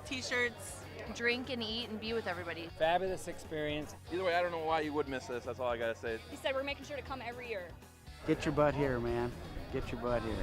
T-shirts, drink and eat and be with everybody. Fabulous experience. Either way, I don't know why you would miss this. That's all I gotta say. He said we're making sure to come every year. Get your butt here, man. Get your butt here.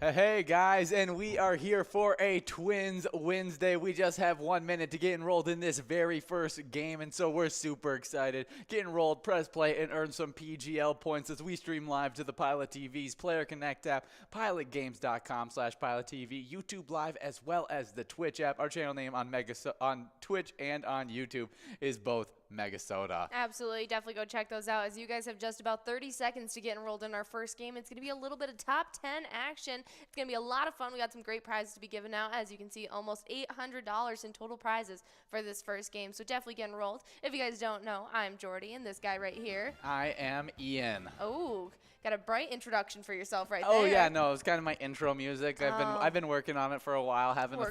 Hey guys, and we are here for a Twins Wednesday. We just have 1 minute to get enrolled in this very first game, and so we're super excited. Get enrolled, press play, and earn some PGL points as we stream live to the Pilot TV's Player Connect app, pilotgames.com/PilotTV, YouTube Live, as well as the Twitch app. Our channel name on on Twitch and on YouTube is both MegaSota. Absolutely. Definitely go check those out, as you guys have just about 30 seconds to get enrolled in our first game. It's going to be a little bit of top 10 action. It's going to be a lot of fun. We got some great prizes to be given out. As you can see, almost $800 in total prizes for this first game. So definitely get enrolled. If you guys don't know, I'm Jordy, and this guy right here. I am Ian. Oh, got a bright introduction for yourself right there. Oh yeah, no, it's kind of my intro music. I've been working on it for a while, having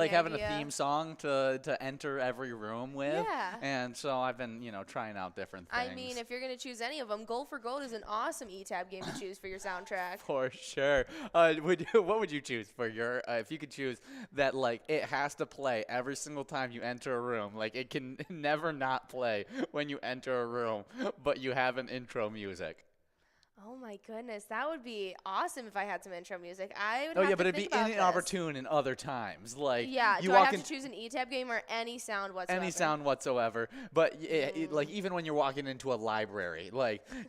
having a theme song to enter every room with. Yeah. And so I've been, trying out different things. I mean, if you're going to choose any of them, Goal for Gold is an awesome E-Tab game to choose for your soundtrack. For sure. What would you choose for your, if you could choose that, it has to play every single time you enter a room. It can never not play when you enter a room, but you have an intro music. Oh my goodness, that would be awesome if I had some intro music. I would. Oh yeah, but it'd be inopportune in other times. Yeah, do I have to choose an E-Tab game or any sound whatsoever? Any sound whatsoever. But even when you're walking into a library,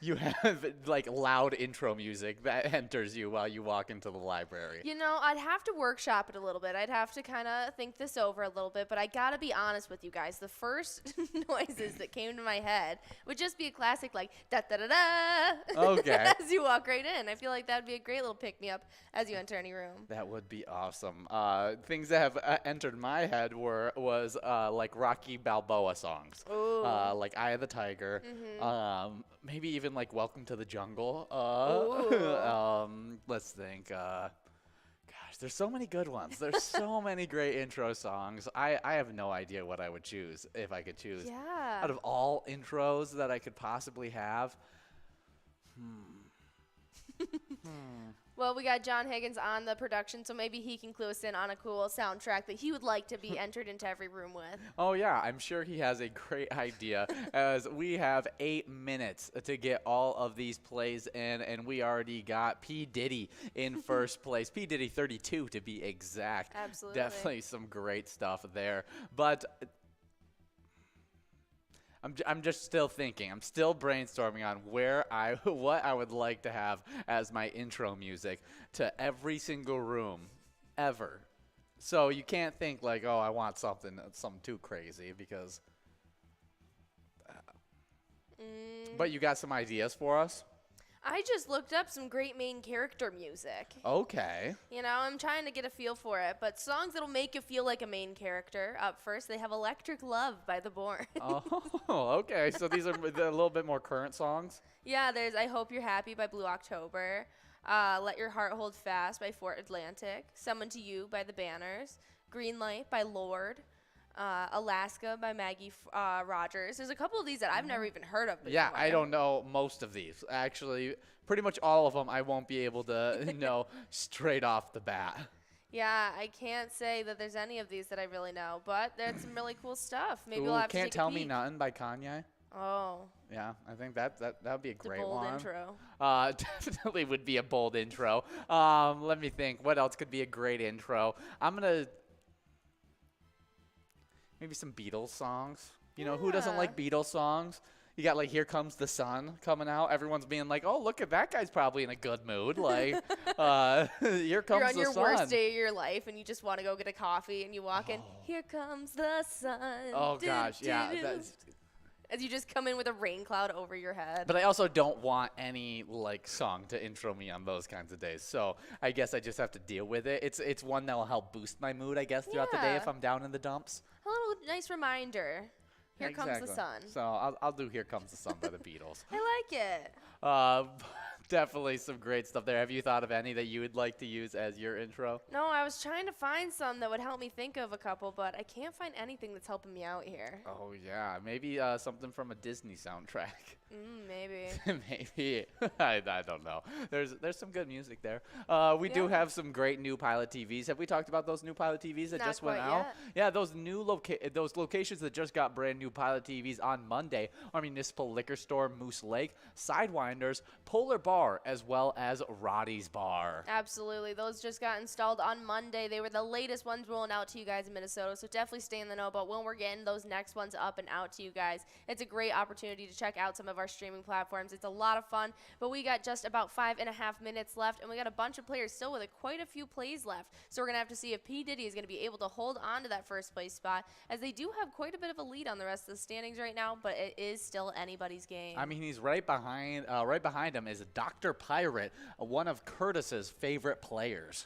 you have loud intro music that enters you while you walk into the library. I'd have to workshop it a little bit. I'd have to kind of think this over a little bit. But I gotta be honest with you guys. The first noises that came to my head would just be a classic da da da da. Okay. As you walk right in. I feel like that'd be a great little pick-me-up as you enter any room. That would be awesome. Things that have entered my head was Rocky Balboa songs. Ooh. Eye of the Tiger. Mm-hmm. Maybe even Welcome to the Jungle. Ooh. Let's think. gosh, there's so many good ones. There's so many great intro songs. I have no idea what I would choose if I could choose. Yeah. Out of all intros that I could possibly have. Well, we got John Higgins on the production, so maybe he can clue us in on a cool soundtrack that he would like to be entered into every room with. Oh, yeah, I'm sure he has a great idea as we have 8 minutes to get all of these plays in, and we already got P. Diddy in first place. P. Diddy 32 to be exact. Absolutely. Definitely some great stuff there. But I'm just still thinking. I'm still brainstorming on what I would like to have as my intro music to every single room ever. So you can't think like, oh, I want something too crazy because. But you got some ideas for us? I just looked up some great main character music. Okay. You know, I'm trying to get a feel for it, but songs that'll make you feel like a main character. Up first, they have Electric Love by The Born. Oh, okay. So these are a little bit more current songs? Yeah, there's I Hope You're Happy by Blue October, Let Your Heart Hold Fast by Fort Atlantic, Someone to You by The Banners, Green Light by Lorde, Alaska by Maggie Rogers. There's a couple of these that I've never even heard of before. Yeah, I don't know most of these. Actually, pretty much all of them I won't be able to know straight off the bat. Yeah, I can't say that there's any of these that I really know, but there's some really cool stuff. Maybe we'll have to Can't take Tell a Me peek. Nothing by Kanye. Oh. Yeah, I think that would be a It's a great bold one. intro. Definitely would be a bold intro. Let me think. What else could be a great intro? I'm gonna maybe some Beatles songs. You know, who doesn't like Beatles songs? You got like Here Comes the Sun coming out. Everyone's being like, oh, look at that guy's probably in a good mood. Like, here comes the sun. You're on your worst day of your life and you just want to go get a coffee and you walk in, here comes the sun. Oh, gosh, yeah. As you just come in with a rain cloud over your head. But I also don't want any like song to intro me on those kinds of days. So I guess I just have to deal with it. It's one that will help boost my mood, I guess, throughout the day if I'm down in the dumps. A little nice reminder. Here comes the sun. So I'll do Here Comes the Sun by the Beatles. I like it. Definitely some great stuff there. Have you thought of any that you would like to use as your intro? No, I was trying to find some that would help me think of a couple, but I can't find anything that's helping me out here. Oh, yeah. Maybe something from a Disney soundtrack. Maybe. Maybe. I don't know. There's some good music there. We do have some great new Pilot TVs. Have we talked about those new Pilot TVs that Not just went quite out? yet. Yeah, those new those locations that just got brand new Pilot TVs on Monday are Municipal Liquor Store, Moose Lake, Sidewinders, Polar Bar, as well as Roddy's Bar. Absolutely. Those just got installed on Monday. They were the latest ones rolling out to you guys in Minnesota, so definitely stay in the know about when we're getting those next ones up and out to you guys. It's a great opportunity to check out some of our streaming platforms. It's a lot of fun, but we got just about 5.5 minutes left, and we got a bunch of players still with quite a few plays left. So we're going to have to see if P. Diddy is going to be able to hold on to that first place spot, as they do have quite a bit of a lead on the rest of the standings right now, but it is still anybody's game. I mean, he's right behind him is Dr. Pirate, one of Curtis's favorite players.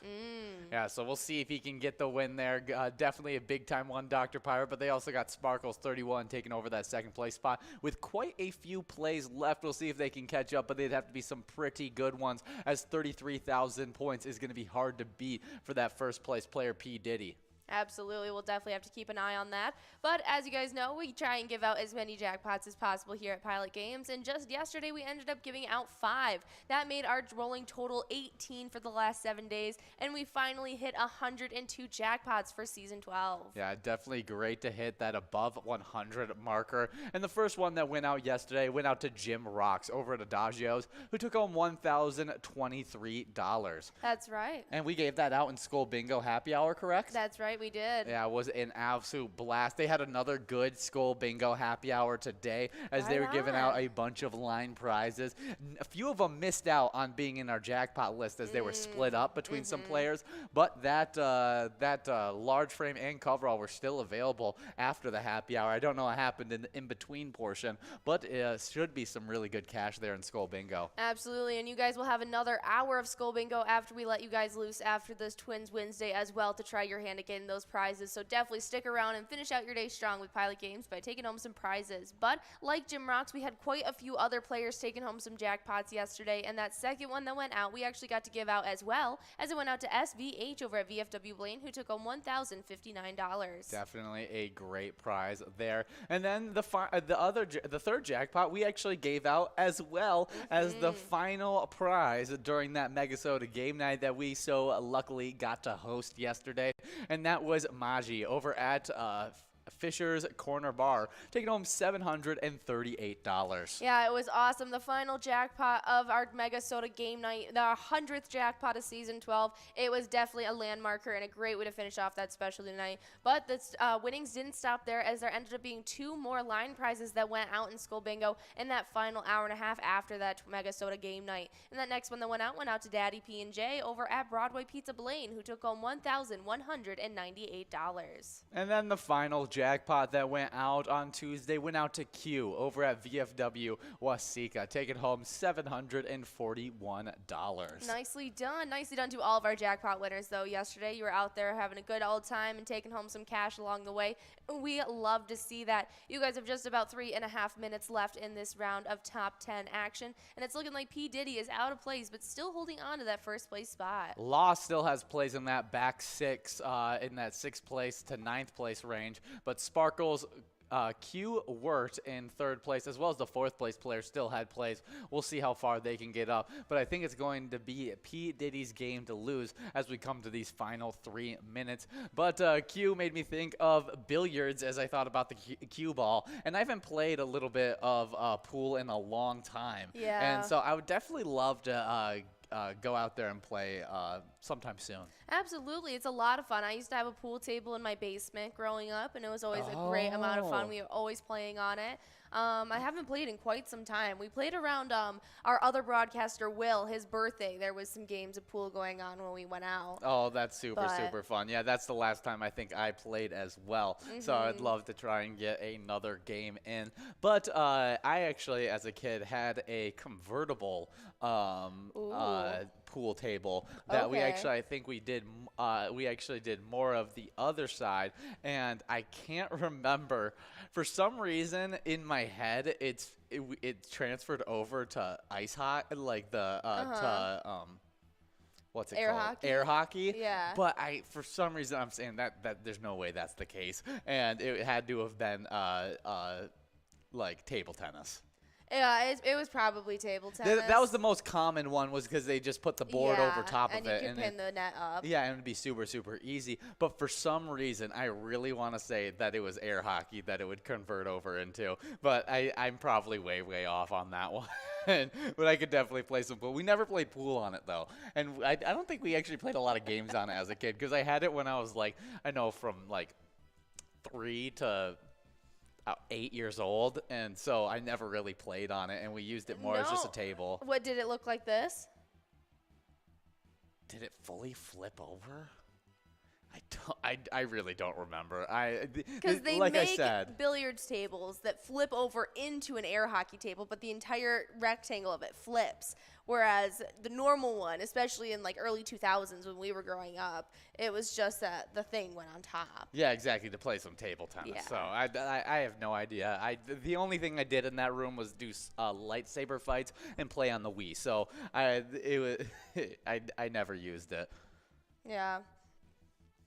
Yeah, so we'll see if he can get the win there. Definitely a big-time one, Dr. Pirate, but they also got Sparkles 31 taking over that second place spot with quite a few plays left. We'll see if they can catch up, but they'd have to be some pretty good ones, as 33,000 points is going to be hard to beat for that first place player, P. Diddy. Absolutely. We'll definitely have to keep an eye on that. But as you guys know, we try and give out as many jackpots as possible here at Pilot Games. And just yesterday, we ended up giving out 5. That made our rolling total 18 for the last 7 days. And we finally hit 102 jackpots for Season 12. Yeah, definitely great to hit that above 100 marker. And the first one that went out yesterday went out to Jim Rocks over at Adagio's, who took home $1,023. That's right. And we gave that out in Skull Bingo Happy Hour, correct? That's right. We did. Yeah, it was an absolute blast. They had another good Skull Bingo Happy Hour today, as they were giving out a bunch of line prizes. A few of them missed out on being in our jackpot list as they were split up between some players, but that large frame and coverall were still available after the happy hour. I don't know what happened in the in-between portion, but should be some really good cash there in Skull Bingo. Absolutely, and you guys will have another hour of Skull Bingo after we let you guys loose after this Twins Wednesday as well to try your hand at getting win those prizes. So definitely stick around and finish out your day strong with Pilot Games by taking home some prizes. But like Jim Rocks, we had quite a few other players taking home some jackpots yesterday, and that second one that went out, we actually got to give out as well, as it went out to SVH over at VFW Blaine, who took home $1,059. Definitely a great prize there. And then the third jackpot we actually gave out as well as the final prize during that MegaSota game night that we so luckily got to host yesterday, and that was Maji over at Fisher's Corner Bar, taking home $738. Yeah, it was awesome. The final jackpot of our MegaSota game night, the 100th jackpot of Season 12. It was definitely a landmarker and a great way to finish off that specialty night. But the winnings didn't stop there, as there ended up being 2 more line prizes that went out in School Bingo in that final hour and a half after that MegaSota game night. And that next one that went out to Daddy P&J over at Broadway Pizza Blaine, who took home $1,198. And then the final jackpot that went out on Tuesday went out to Q over at VFW Waseca, taking home $741. Nicely done. Nicely done to all of our jackpot winners, though. Yesterday, you were out there having a good old time and taking home some cash along the way. We love to see that. You guys have just about 3.5 minutes left in this round of top 10 action, and it's looking like P. Diddy is out of place, but still holding on to that first place spot. Law still has plays in that back 6, in that 6th place to 9th place range, but Sparkles, Q Wirt in 3rd place, as well as the 4th place player still had plays. We'll see how far they can get up, but I think it's going to be P. Diddy's game to lose as we come to these final 3 minutes. But Q made me think of billiards as I thought about the Q ball, and I haven't played a little bit of pool in a long time. Yeah. And so I would definitely love to go out there and play sometime soon. Absolutely. It's a lot of fun. I used to have a pool table in my basement growing up, and it was always a great amount of fun. We were always playing on it. I haven't played in quite some time. We played around our other broadcaster, Will, his birthday. There was some games of pool going on when we went out. Oh, that's super fun. Yeah, that's the last time I think I played as well. So I'd love to try and get another game in. But I actually, as a kid, had a convertible pool table that we actually, I think we did more of the other side, and I can't remember, for some reason in my head it transferred over to ice hockey, like the what's it called? Hockey? Air hockey. Yeah. But for some reason I'm saying that there's no way that's the case, and it had to have been like table tennis. Yeah, it was probably table tennis. That was the most common one, was because they just put the board over top of it. And you can pin the net up. Yeah, and it would be super easy. But for some reason, I really want to say that it was air hockey that it would convert over into. But I'm probably way off on that one. But I could definitely play some pool. We never played pool on it, though. And I don't think we actually played a lot of games on it as a kid, because I had it when I was from 3 to 8 years old, and so I never really played on it, and we used it more as just a table. What did it look like? This? Did it fully flip over? I really don't remember. Because they like make I said, billiards tables that flip over into an air hockey table, but the entire rectangle of it flips. Whereas the normal one, especially in early 2000s when we were growing up, it was just that the thing went on top. Yeah, exactly, to play some table tennis. Yeah. So I have no idea. The only thing I did in that room was do lightsaber fights and play on the Wii. So I never used it. Yeah.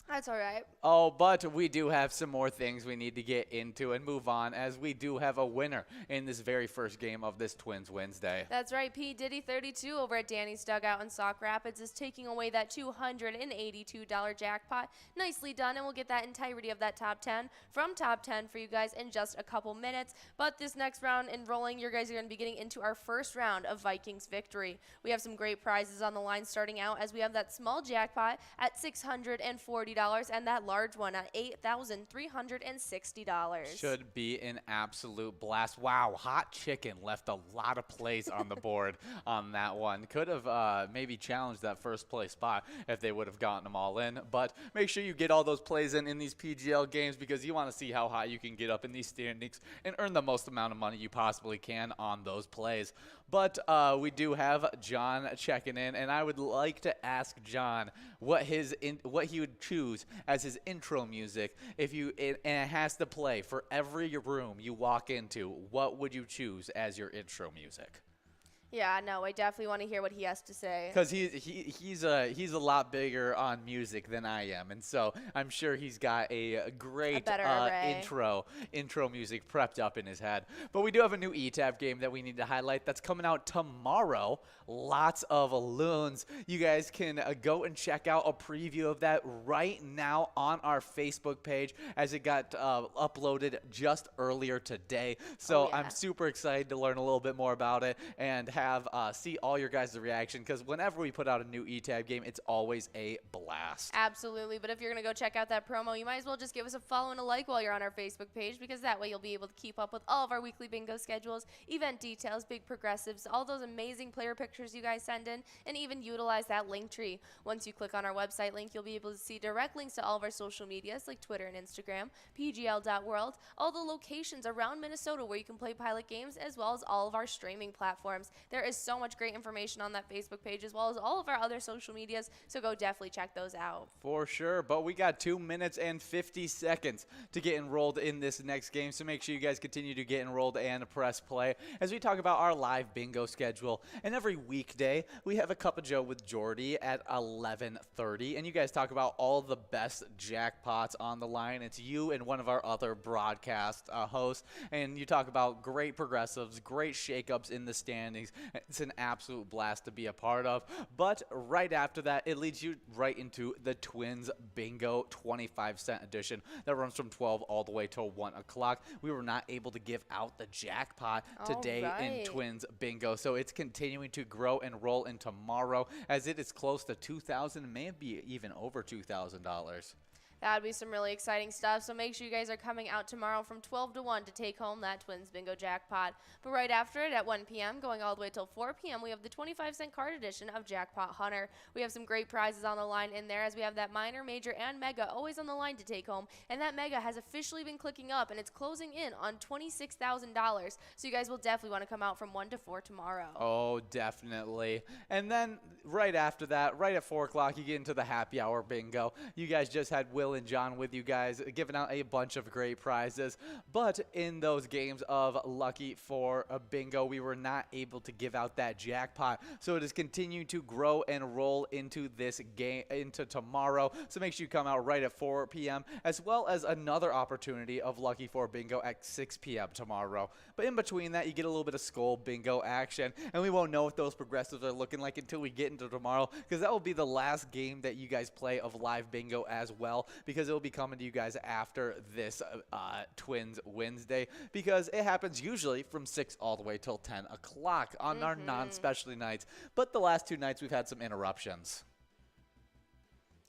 That's all right. Oh, but we do have some more things we need to get into and move on, as we do have a winner in this very first game of this Twins Wednesday. That's right. P. Diddy 32 over at Danny's Dugout in Sauk Rapids is taking away that $282 jackpot. Nicely done, and we'll get that entirety of that top 10 from top 10 for you guys in just a couple minutes. But this next round enrolling, you guys are going to be getting into our first round of Vikings victory. We have some great prizes on the line starting out, as we have that small jackpot at $640 and that large one at $8,360. Should be an absolute blast. Wow, Hot Chicken left a lot of plays on the board on that one. Could have maybe challenged that first place spot if they would have gotten them all in. But make sure you get all those plays in these PGL games, because you want to see how high you can get up in these standings and earn the most amount of money you possibly can on those plays. But we do have John checking in, and I would like to ask John what he would choose as his intro music and it has to play for every room you walk into. What would you choose as your intro music? Yeah, no, I definitely want to hear what he has to say. Because he's a lot bigger on music than I am, and so I'm sure he's got a great intro music prepped up in his head. But we do have a new E-Tab game that we need to highlight that's coming out tomorrow. Lots of loons. You guys can go and check out a preview of that right now on our Facebook page, as it got uploaded just earlier today. So I'm super excited to learn a little bit more about it and see all your guys' reaction, because whenever we put out a new E-Tab game, it's always a blast. Absolutely, but if you're going to go check out that promo, you might as well just give us a follow and a like while you're on our Facebook page, because that way you'll be able to keep up with all of our weekly bingo schedules, event details, big progressives, all those amazing player pictures you guys send in, and even utilize that link tree. Once you click on our website link, you'll be able to see direct links to all of our social medias like Twitter and Instagram, pgl.world, all the locations around Minnesota where you can play Pilot games, as well as all of our streaming platforms. There is so much great information on that Facebook page, as well as all of our other social medias, so go definitely check those out. For sure, but we got 2 minutes and 50 seconds to get enrolled in this next game, so make sure you guys continue to get enrolled and press play as we talk about our live bingo schedule. And every weekday, we have a Cup of Joe with Jordy at 11:30, and you guys talk about all the best jackpots on the line. It's you and one of our other broadcast hosts, and you talk about great progressives, great shakeups in the standings. It's an absolute blast to be a part of. But right after that, it leads you right into the Twins Bingo 25-cent edition that runs from 12 all the way till 1 o'clock. We were not able to give out the jackpot today in Twins Bingo, so it's continuing to grow and roll in tomorrow, as it is close to $2,000, maybe even over $2,000. That would be some really exciting stuff, so make sure you guys are coming out tomorrow from 12 to 1 to take home that Twins Bingo jackpot. But right after it, at 1 p.m., going all the way till 4 p.m., we have the 25-cent card edition of Jackpot Hunter. We have some great prizes on the line in there, as we have that minor, major, and mega always on the line to take home. And that mega has officially been clicking up, and it's closing in on $26,000. So you guys will definitely want to come out from 1 to 4 tomorrow. Oh, definitely. And then right after that, right at 4 o'clock, you get into the happy hour bingo. You guys just had Will and John with you guys, giving out a bunch of great prizes. But in those games of Lucky for a bingo, we were not able to give out that jackpot. So it is continuing to grow and roll into this game, into tomorrow. So make sure you come out right at 4 p.m., as well as another opportunity of Lucky for bingo at 6 p.m. tomorrow. But in between that, you get a little bit of Skull bingo action, and we won't know what those progressives are looking like until we get into tomorrow, because that will be the last game that you guys play of live bingo as well, because it will be coming to you guys after this Twins Wednesday, because it happens usually from 6 all the way till 10 o'clock on our non-specialty nights. But the last 2 nights we've had some interruptions.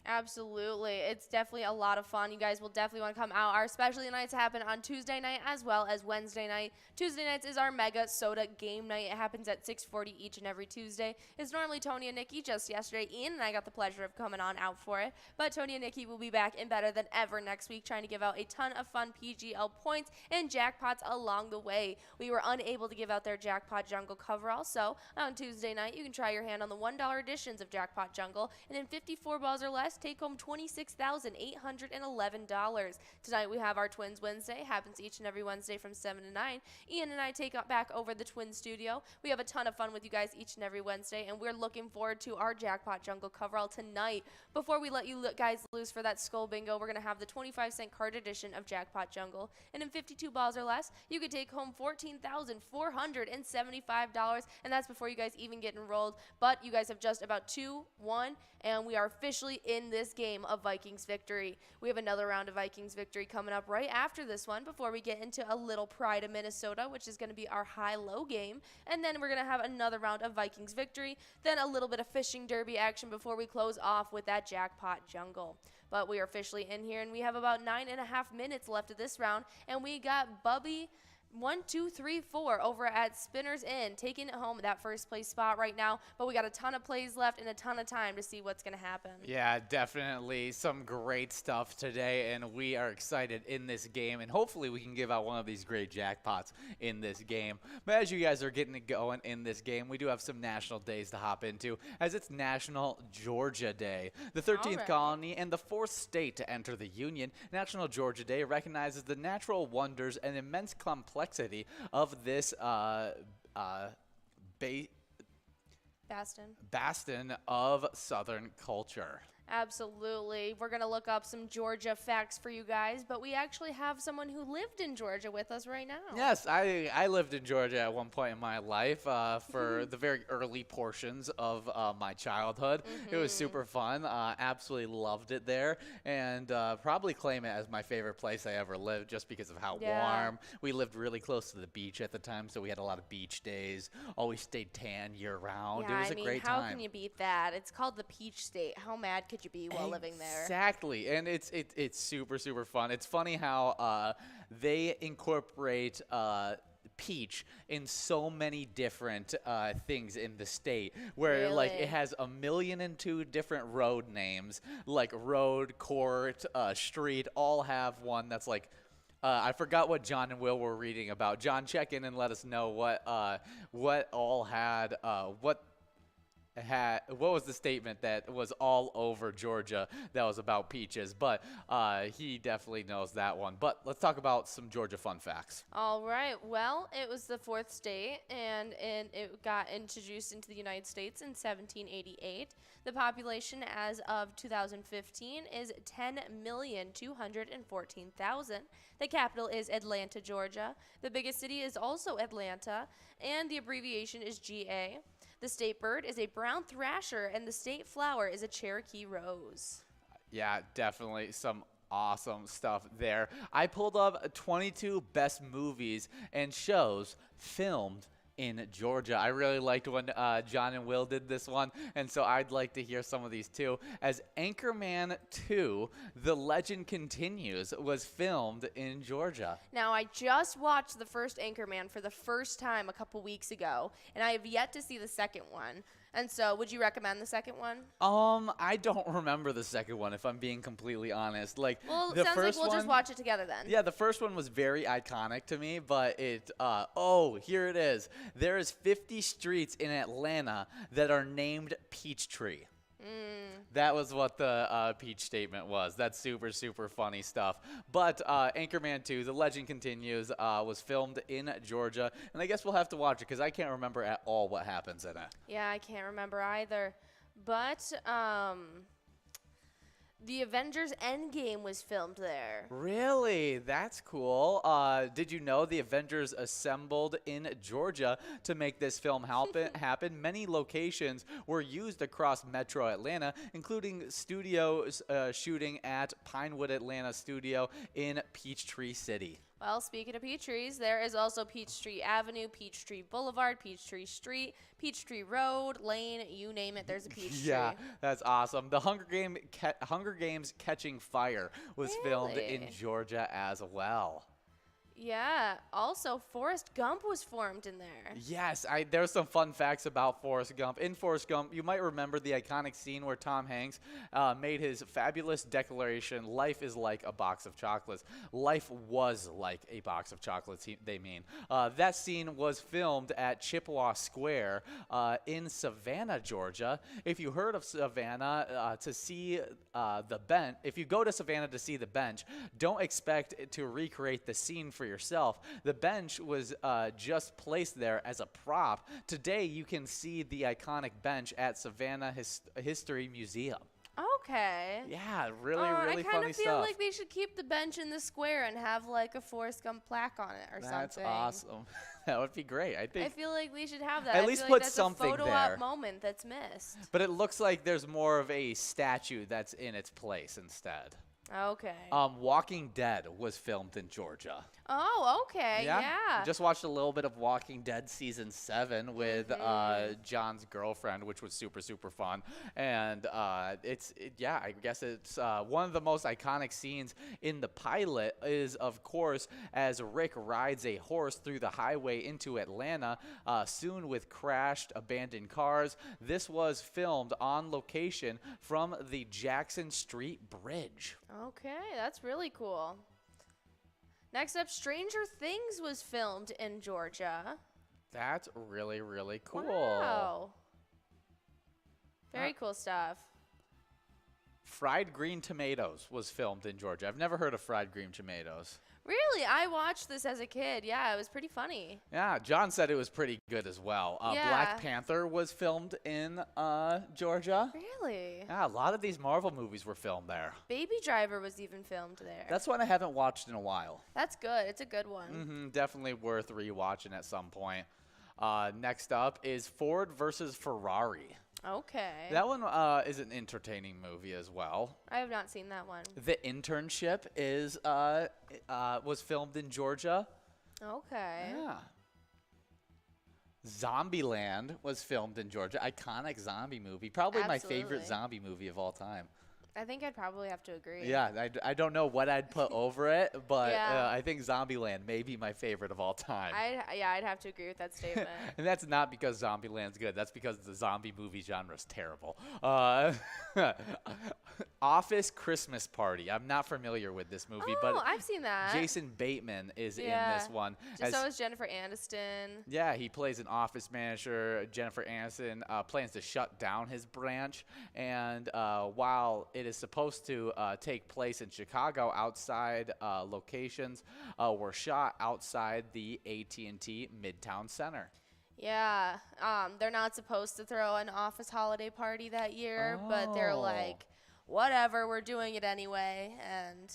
Absolutely. It's definitely a lot of fun. You guys will definitely want to come out. Our specialty nights happen on Tuesday night as well as Wednesday night. Tuesday nights is our MegaSota game night. It happens at 6:40 each and every Tuesday. It's normally Tony and Nikki. Just yesterday, Ian and I got the pleasure of coming on out for it. But Tony and Nikki will be back and better than ever next week, trying to give out a ton of fun PGL points and jackpots along the way. We were unable to give out their Jackpot Jungle coverall, so on Tuesday night, you can try your hand on the $1 editions of Jackpot Jungle, and in 54 balls or less, take home $26,811. Tonight we have our Twins Wednesday. Happens each and every Wednesday from 7 to 9. Ian and I take back over the Twin Studio. We have a ton of fun with you guys each and every Wednesday, and we're looking forward to our Jackpot Jungle coverall tonight. Before we let you guys loose for that Skull Bingo, we're going to have the 25-cent card edition of Jackpot Jungle. And in 52 balls or less, you could take home $14,475, and that's before you guys even get enrolled. But you guys have just about 2-1, and we are officially in this game of Vikings victory. We have another round of Vikings victory coming up right after this one before we get into a little Pride of Minnesota, which is going to be our high-low game. And then we're going to have another round of Vikings victory, then a little bit of fishing derby action before we close off with that Jackpot Jungle. But we are officially in here, and we have about 9.5 minutes left of this round, and we got Bubby 1, 2, 3, 4 over at Spinners Inn, taking it home that first place spot right now. But we got a ton of plays left and a ton of time to see what's going to happen. Yeah, definitely some great stuff today, and we are excited in this game, and hopefully we can give out one of these great jackpots in this game. But as you guys are getting it going in this game, we do have some national days to hop into, as it's National Georgia Day, the 13th right. colony and the 4th state to enter the Union. National Georgia Day recognizes the natural wonders and immense complexity of this bastion of Southern culture. Absolutely. We're going to look up some Georgia facts for you guys, but we actually have someone who lived in Georgia with us right now. Yes, I lived in Georgia at one point in my life for the very early portions of my childhood. It was super fun. Absolutely loved it there, and probably claim it as my favorite place I ever lived just because of how warm. We lived really close to the beach at the time, so we had a lot of beach days. Always stayed tan year round. Yeah, It was a great time. How can you beat that? It's called the Peach State. How mad could you be while living there? Exactly, and it's super fun. It's funny how they incorporate peach in so many different things in the state, where like it has 1,000,002 different road names, like road, court, street, all have one that's like. I forgot what John and Will were reading about. John, check in and let us know what all had what was the statement that was all over Georgia that was about peaches, but he definitely knows that one. But let's talk about some Georgia fun facts. All right. Well, it was the 4th state, and it got introduced into the United States in 1788. The population as of 2015 is 10,214,000. The capital is Atlanta, Georgia. The biggest city is also Atlanta, and the abbreviation is GA. The state bird is a brown thrasher, and the state flower is a Cherokee rose. Yeah, definitely some awesome stuff there. I pulled up 22 best movies and shows filmed in Georgia. I really liked when John and Will did this one, and so I'd like to hear some of these too. As Anchorman 2, The Legend Continues, was filmed in Georgia. Now, I just watched the first Anchorman for the first time a couple weeks ago, and I have yet to see the second one. And so, would you recommend the second one? I don't remember the second one, if I'm being completely honest. Like, well, the sounds first like we'll one, just watch it together then. Yeah, the first one was very iconic to me, but here it is. There is 50 streets in Atlanta that are named Peachtree. That was what the peach statement was. That's super funny stuff. But Anchorman 2, The Legend Continues, was filmed in Georgia. And I guess we'll have to watch it because I can't remember at all what happens in it. Yeah, I can't remember either. But the Avengers Endgame was filmed there. Really? That's cool. Did you know the Avengers assembled in Georgia to make this film happen? Many locations were used across Metro Atlanta, including studios shooting at Pinewood Atlanta Studio in Peachtree City. Well, speaking of Peachtrees, there is also Peachtree Avenue, Peachtree Boulevard, Peachtree Street, Peachtree Road, Lane, you name it, there's a Peachtree. Yeah, that's awesome. The Hunger Games Catching Fire was filmed in Georgia as well. Yeah, also Forrest Gump was formed in there. Yes, there's some fun facts about Forrest Gump. In Forrest Gump, you might remember the iconic scene where Tom Hanks made his fabulous declaration, "Life is like a box of chocolates." Life was like a box of chocolates, they mean. That scene was filmed at Chippewa Square in Savannah, Georgia. If you heard of Savannah to see the bench, if you go to Savannah to see the bench, don't expect it to recreate the scene for yourself. The bench was just placed there as a prop. Today, you can see the iconic bench at Savannah History Museum. Okay. Yeah, really I funny kind of feel stuff. like they should keep the bench in the square and have like a Forrest Gump plaque on it or That's something. awesome. That would be great. I feel like we should have that. At I least feel put like that's something a photo there. op moment that's missed. But it looks like there's more of a statue that's in its place instead. Okay. Walking Dead was filmed in Georgia. Oh, okay. Yeah. Just watched a little bit of Walking Dead season 7 with John's girlfriend, which was super, super fun. And I guess it's one of the most iconic scenes in the pilot is, of course, as Rick rides a horse through the highway into Atlanta, soon with crashed, abandoned cars. This was filmed on location from the Jackson Street Bridge. Okay, that's really cool. Next up, Stranger Things was filmed in Georgia. That's really, really cool. Wow. Very cool stuff. Fried Green Tomatoes was filmed in Georgia. I've never heard of Fried Green Tomatoes. Really? I watched this as a kid. Yeah, it was pretty funny. Yeah, John said it was pretty good as well. Yeah. Black Panther was filmed in Georgia. Really? Yeah, a lot of these Marvel movies were filmed there. Baby Driver was even filmed there. That's one I haven't watched in a while. That's good. It's a good one. Definitely worth rewatching at some point. Next up is Ford versus Ferrari. Okay. That one is an entertaining movie as well. I have not seen that one. The Internship is was filmed in Georgia. Okay. Yeah. Zombieland was filmed in Georgia. Iconic zombie movie. Probably my favorite Absolutely. zombie movie of all time. I think I'd probably have to agree. Yeah, I don't know what I'd put over it, but Yeah. I think Zombieland may be my favorite of all time. I'd have to agree with that statement. And that's not because Zombieland's good. That's because the zombie movie genre is terrible. Office Christmas Party. I'm not familiar with this movie, but I've seen that. Jason Bateman is in this one. So is Jennifer Aniston. Yeah, he plays an office manager. Jennifer Aniston plans to shut down his branch, and while it is supposed to take place in Chicago, outside locations were shot outside the AT&T Midtown Center. Yeah, they're not supposed to throw an office holiday party that year, but they're like, whatever, we're doing it anyway, and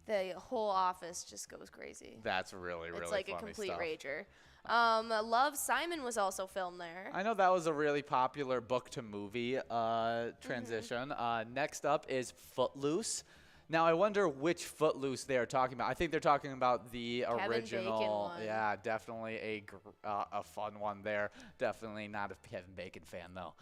the whole office just goes crazy. That's really, really It's like funny a complete stuff. rager. Love, Simon was also filmed there. I know that was a really popular book to movie transition. Next up is Footloose. Now, I wonder which Footloose they are talking about. I think they're talking about the Kevin original. Bacon one. Yeah, definitely a fun one there. Definitely not a Kevin Bacon fan, though.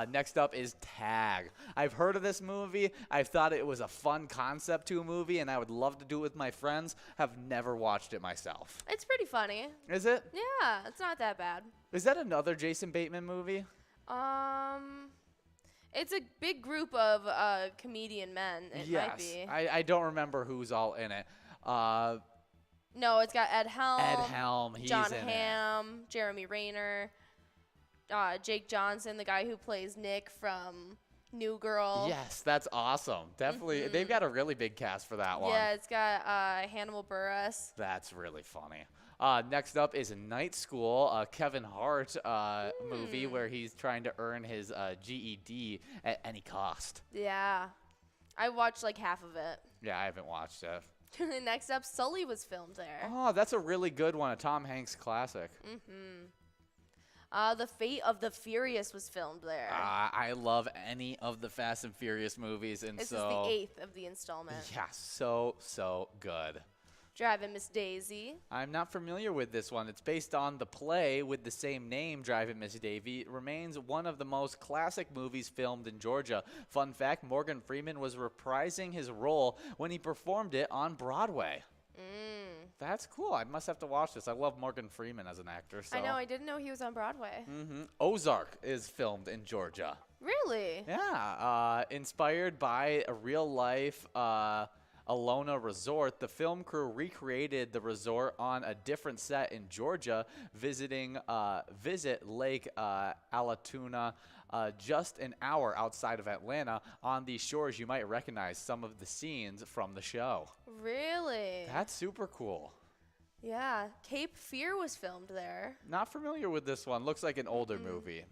Next up is Tag. I've heard of this movie. I thought it was a fun concept to a movie, and I would love to do it with my friends. Have never watched it myself. It's pretty funny. Is it? Yeah, it's not that bad. Is that another Jason Bateman movie? It's a big group of comedian men. It might be. I don't remember who's all in it. No, it's got Ed Helm. Ed Helm, he's John in Hamm, Jeremy Rayner, Jake Johnson, the guy who plays Nick from New Girl. Yes, that's awesome. Definitely, they've got a really big cast for that one. Yeah, it's got Hannibal Buress. That's really funny. Next up is Night School, a Kevin Hart movie where he's trying to earn his GED at any cost. Yeah. I watched like half of it. Yeah, I haven't watched it. Next up, Sully was filmed there. Oh, that's a really good one, a Tom Hanks classic. The Fate of the Furious was filmed there. I love any of the Fast and Furious movies, and This so is the 8th of the installment. yeah, so good. Driving Miss Daisy. I'm not familiar with this one. It's based on the play with the same name, Driving Miss Daisy. It remains one of the most classic movies filmed in Georgia. Fun fact, Morgan Freeman was reprising his role when he performed it on Broadway. That's cool. I must have to watch this. I love Morgan Freeman as an actor. So. I know. I didn't know he was on Broadway. Ozark is filmed in Georgia. Really? Yeah. Inspired by a real-life Alona Resort, the film crew recreated the resort on a different set in Georgia, visit Lake Allatoona, just an hour outside of Atlanta. On these shores, you might recognize some of the scenes from the show. Really? That's super cool. Yeah. Cape Fear was filmed there. Not familiar with this one. Looks like an older movie.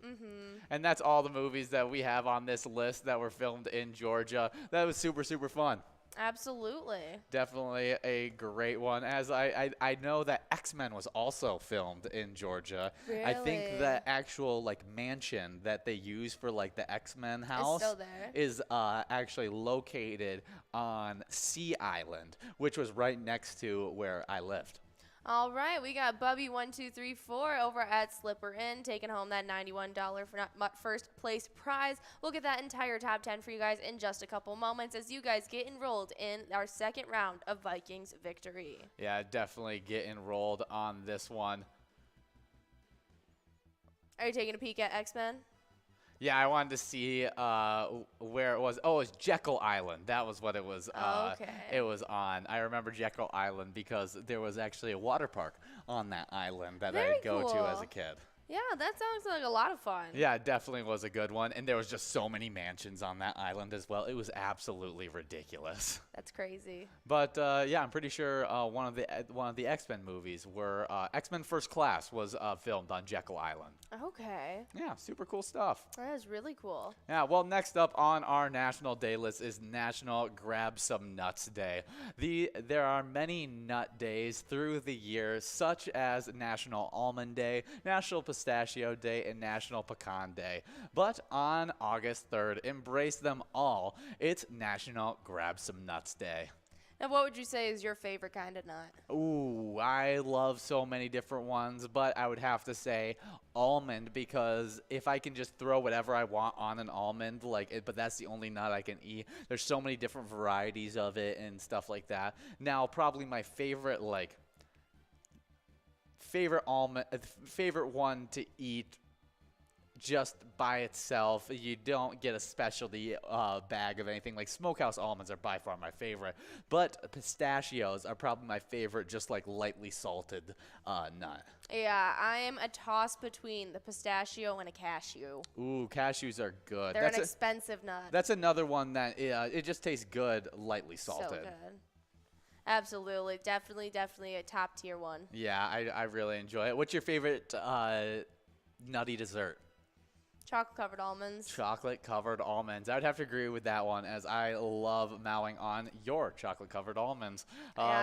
And that's all the movies that we have on this list that were filmed in Georgia. That was super, super fun. Absolutely. Definitely a great one. As I know that X-Men was also filmed in Georgia. I think Really? the actual like mansion that they use for like the X-Men house still there. is actually located on Sea Island, which was right next to where I lived. All right, we got Bubby1234 over at Slipper Inn taking home that $91 for first place prize. We'll get that entire top 10 for you guys in just a couple moments as you guys get enrolled in our second round of Vikings Victory. Yeah, definitely get enrolled on this one. Are you taking a peek at X-Men? Yeah, I wanted to see where it was. Oh, it was Jekyll Island. That was what it was. Okay. It was on. I remember Jekyll Island because there was actually a water park on that island that Very I'd go to cool. as a kid. Yeah, that sounds like a lot of fun. Yeah, it definitely was a good one. And there was just so many mansions on that island as well. It was absolutely ridiculous. That's crazy. But yeah, I'm pretty sure one of the X-Men movies were X-Men First Class was filmed on Jekyll Island. Okay. Yeah, super cool stuff. That is really cool. Yeah, well, next up on our National Day list is National Grab Some Nuts Day. There are many nut days through the year, such as National Almond Day, National Pistachio Day, and National Pecan Day. But on August 3rd, embrace them all. It's National Grab Some Nuts Day. Now, what would you say is your favorite kind of nut? Ooh, I love so many different ones, but I would have to say almond because if I can just throw whatever I want on an almond, but that's the only nut I can eat. There's so many different varieties of it and stuff like that. Now, probably my favorite favorite one to eat just by itself. You don't get a specialty bag of anything. Like smokehouse almonds are by far my favorite, but pistachios are probably my favorite, just like lightly salted nut. Yeah, I am a toss between the pistachio and a cashew. Ooh, cashews are good. They're an expensive nut. That's another one that it just tastes good, lightly salted. So good. Absolutely. Definitely a top tier one. Yeah, I really enjoy it. What's your favorite nutty dessert? Chocolate covered almonds. Chocolate covered almonds. I'd have to agree with that one, as I love mowing on your chocolate covered almonds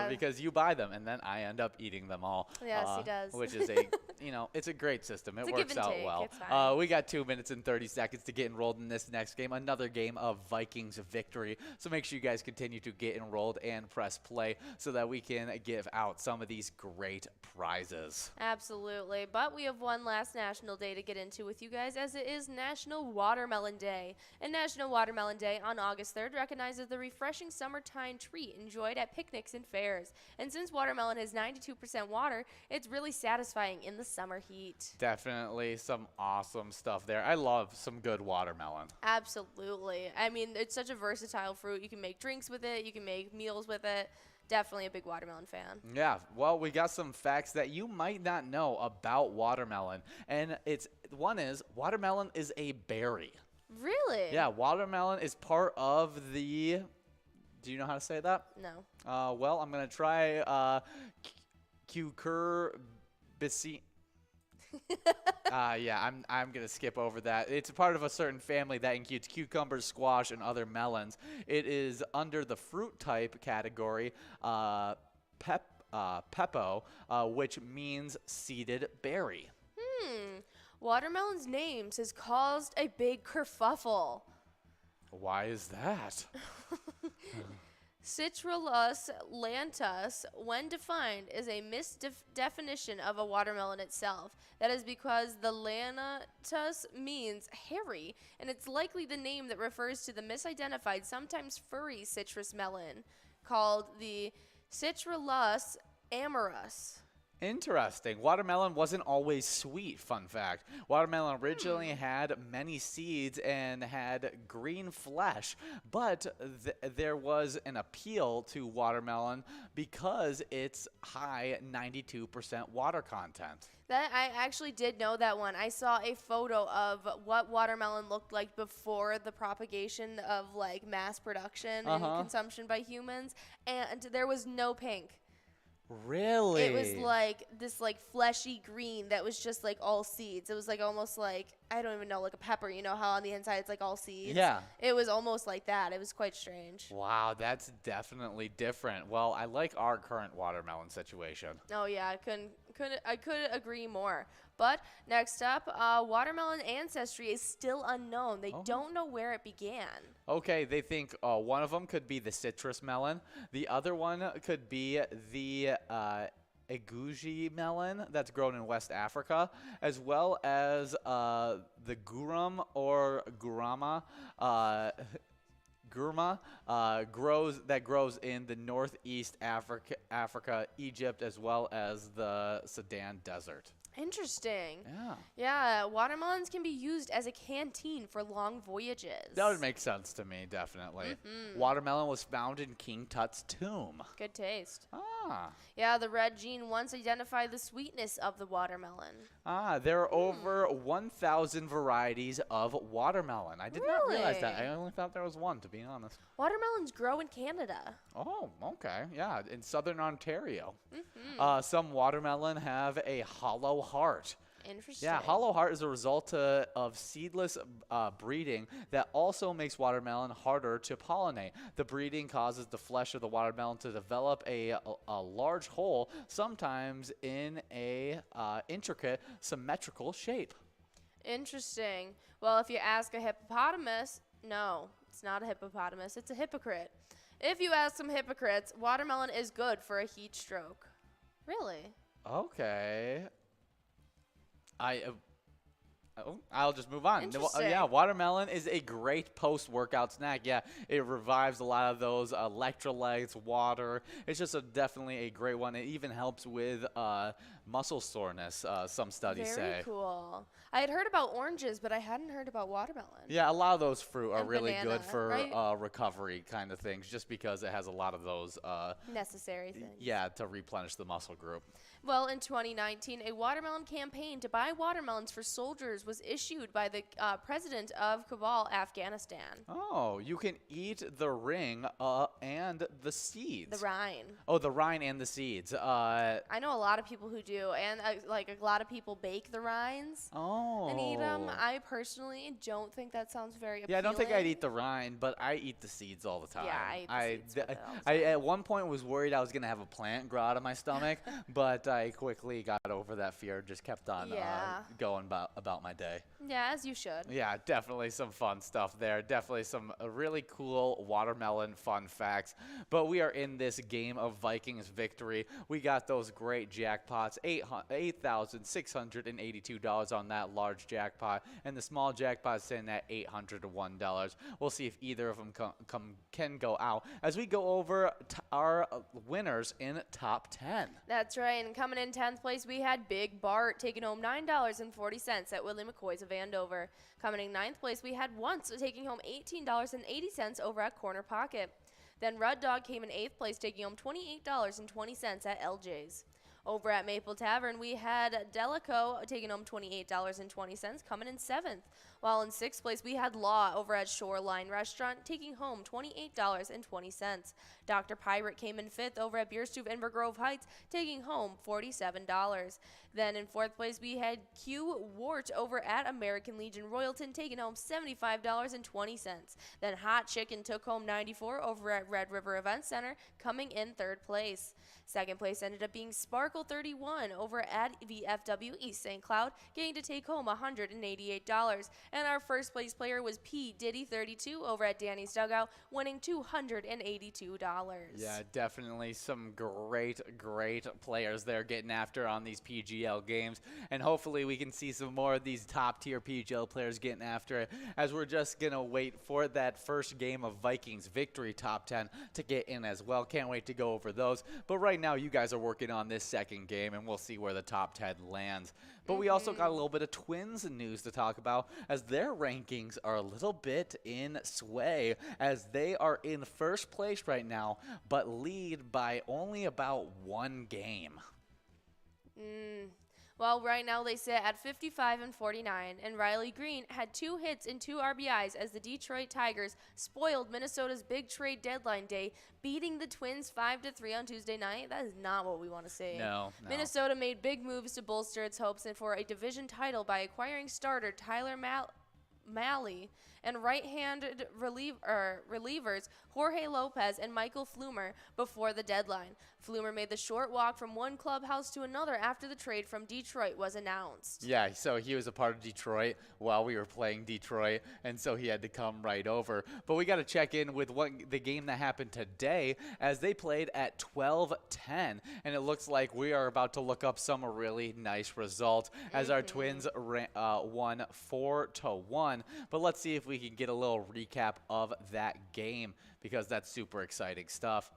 because you buy them and then I end up eating them all. Yes, he does. Which is it's a great system. It It's a works give and out take. well. It's fine. We got 2 minutes and 30 seconds to get enrolled in this next game, another game of Vikings Victory. So make sure you guys continue to get enrolled and press play so that we can give out some of these great prizes. Absolutely. But we have one last National Day to get into with you guys, as it is National Watermelon Day. And National Watermelon Day on August 3rd recognizes the refreshing summertime treat enjoyed at picnics and fairs. And since watermelon is 92% water, it's really satisfying in the summer heat. Definitely some awesome stuff there. I love some good watermelon. Absolutely. I mean, it's such a versatile fruit. You can make drinks with it. You can make meals with it. Definitely a big watermelon fan. Yeah, well, we got some facts that you might not know about watermelon. And one is watermelon is a berry. Really? Yeah, watermelon is part of the, do you know how to say that? No. Well, I'm going to try cucurbitacea. Yeah, I'm going to skip over that. It's a part of a certain family that includes cucumbers, squash, and other melons. It is under the fruit type category, pepo, which means seeded berry. Watermelon's name has caused a big kerfuffle. Why is that? Citrullus lantus, when defined, is a misdefinition of a watermelon itself. That is because the lantus means hairy, and it's likely the name that refers to the misidentified, sometimes furry citrus melon, called the Citrullus amorus. Interesting. Watermelon wasn't always sweet, fun fact. Watermelon originally had many seeds and had green flesh, but there was an appeal to watermelon because it's high 92% water content. That I actually did know that one. I saw a photo of what watermelon looked like before the propagation of mass production and consumption by humans, and there was no pink. Really? It was like this fleshy green that was just all seeds. It was almost I don't even know, a pepper. You know how on the inside it's all seeds? Yeah. It was almost like that. It was quite strange. Wow, that's definitely different. Well, I like our current watermelon situation. Oh yeah, I could agree more. But next up, watermelon ancestry is still unknown. They don't know where it began. Okay, they think one of them could be the citrus melon. The other one could be the aguji melon that's grown in West Africa, as well as the gurum or gurama. Grows in the northeast Africa, Egypt, as well as the Sudan Desert. Interesting. Yeah. Yeah, watermelons can be used as a canteen for long voyages. That would make sense to me, definitely. Watermelon was found in King Tut's tomb. Good taste. Ah. Yeah, the red gene once identified the sweetness of the watermelon. Ah, there are over 1,000 varieties of watermelon. I did not realize that. I Really? only thought there was one, to be honest. Watermelons grow in Canada. Oh, okay. Yeah, in southern Ontario. Some watermelon have a hollow heart. Interesting. Yeah, hollow heart is a result of seedless breeding that also makes watermelon harder to pollinate. The breeding causes the flesh of the watermelon to develop a large hole, sometimes in a intricate symmetrical shape. Interesting. Well, if you ask a hippopotamus, no, it's not a hippopotamus, it's a hypocrite. If you ask some hypocrites, watermelon is good for a heat stroke. Really? Okay. I'll just move on. Interesting. Yeah, watermelon is a great post-workout snack. Yeah, it revives a lot of those electrolytes, water. It's just definitely a great one. It even helps with muscle soreness, some studies say. Very cool. I had heard about oranges, but I hadn't heard about watermelon. Yeah, a lot of those fruit are And really banana, good for right? recovery kind of things, just because it has a lot of those, Necessary things. yeah, to replenish the muscle group. Well, in 2019, a watermelon campaign to buy watermelons for soldiers was issued by the president of Kabul, Afghanistan. Oh, you can eat the ring and the seeds. The rind. Oh, the rind and the seeds. I know a lot of people who do, and like a lot of people bake the rinds and eat them. I personally don't think that sounds very appealing. Yeah, I don't think I'd eat the rind, but I eat the seeds all the time. Yeah, I eat the seeds with it all the I at one point was worried I was going to have a plant grow out of my stomach, but I quickly got over that fear, just kept on going about my day. Yeah, as you should. Yeah, definitely some fun stuff there. Definitely some really cool watermelon fun facts. But we are in this game of Vikings victory. We got those great jackpots, $8,682 on that large jackpot, and the small jackpot sitting at $801. We'll see if either of them can go out as we go over our winners in top 10. That's right, and coming in 10th place, we had Big Bart taking home $9.40 at Willie McCoy's of Andover. Coming in 9th place, we had Once taking home $18.80 over at Corner Pocket. Then Rudd Dog came in 8th place, taking home $28.20 at LJ's. Over at Maple Tavern, we had Delico taking home $28.20, coming in 7th. While in 6th place, we had Law over at Shoreline Restaurant, taking home $28.20. Dr. Pirate came in 5th over at Beer Stove Inver Grove Heights, taking home $47. Then in 4th place, we had Q Wart over at American Legion Royalton, taking home $75.20. Then Hot Chicken took home $94 over at Red River Event Center, coming in 3rd place. 2nd place ended up being Sparkle 31 over at VFW East St. Cloud, getting to take home $188. And our 1st place player was P. Diddy 32 over at Danny's Dugout, winning $282. Yeah, definitely some great players there getting after on these PGL games. And hopefully we can see some more of these top-tier PGL players getting after it, as we're just going to wait for that first game of Vikings victory top 10 to get in as well. Can't wait to go over those. But right now you guys are working on this second game, and we'll see where the top 10 lands. But we also got a little bit of Twins news to talk about, as their rankings are a little bit in sway, as they are in 1st place right now, but lead by only about 1 game. Well, right now they sit at 55-49, and Riley Green had 2 hits and 2 RBIs as the Detroit Tigers spoiled Minnesota's big trade deadline day, beating the Twins 5-3 on Tuesday night. That is not what we want to see. No. Minnesota made big moves to bolster its hopes for a division title by acquiring starter Tyler Malley and right-handed relievers Jorge Lopez and Michael Flumer before the deadline. Flumer made the short walk from one clubhouse to another after the trade from Detroit was announced. Yeah, so he was a part of Detroit while we were playing Detroit, and so he had to come right over. But we got to check in with the game that happened today as they played at 12:10, and it looks like we are about to look up some really nice results as our Twins won 4-1. But let's see if we can get a little recap of that game because that's super exciting stuff.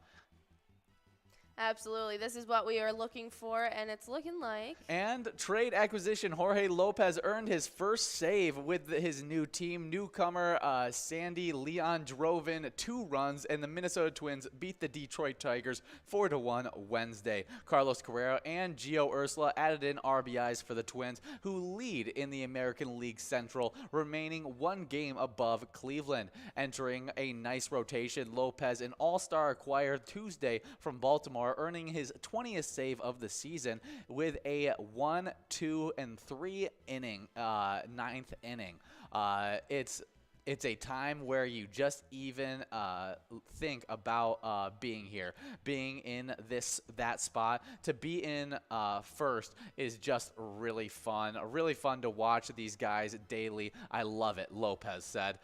Absolutely. This is what we are looking for, and it's looking like. And trade acquisition, Jorge Lopez earned his first save with his new team. Newcomer Sandy Leon drove in 2 runs, and the Minnesota Twins beat the Detroit Tigers 4-1 Wednesday. Carlos Correa and Gio Urshela added in RBIs for the Twins, who lead in the American League Central, remaining 1 game above Cleveland. Entering a nice rotation, Lopez, an all-star acquired Tuesday from Baltimore, earning his 20th save of the season with a 1, 2, and 3 inning, 9th inning. It's a time where you just even think about being here, being in that spot. To be in first is just really fun to watch these guys daily. I love it, Lopez said.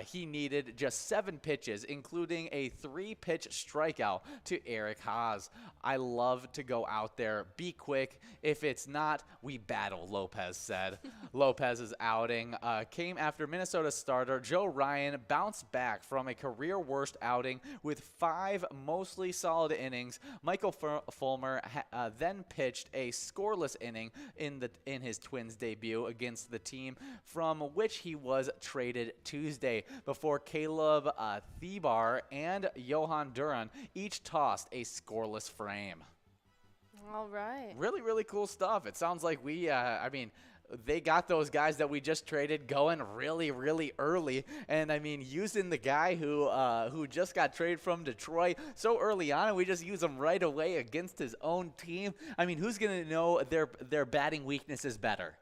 He needed just 7 pitches, including a 3-pitch strikeout to Eric Haas. I love to go out there, be quick. If it's not, we battle, Lopez said. Lopez's outing came after Minnesota starter Joe Ryan bounced back from a career-worst outing with 5 mostly solid innings. Michael Fulmer then pitched a scoreless inning in his Twins debut against the team from which he was traded Tuesday, before Caleb Thibar and Johan Duran each tossed a scoreless frame. All right. Really, really cool stuff. It sounds like they got those guys that we just traded going really, really early. And, using the guy who just got traded from Detroit so early on, and we just use him right away against his own team. Who's going to know their batting weaknesses better?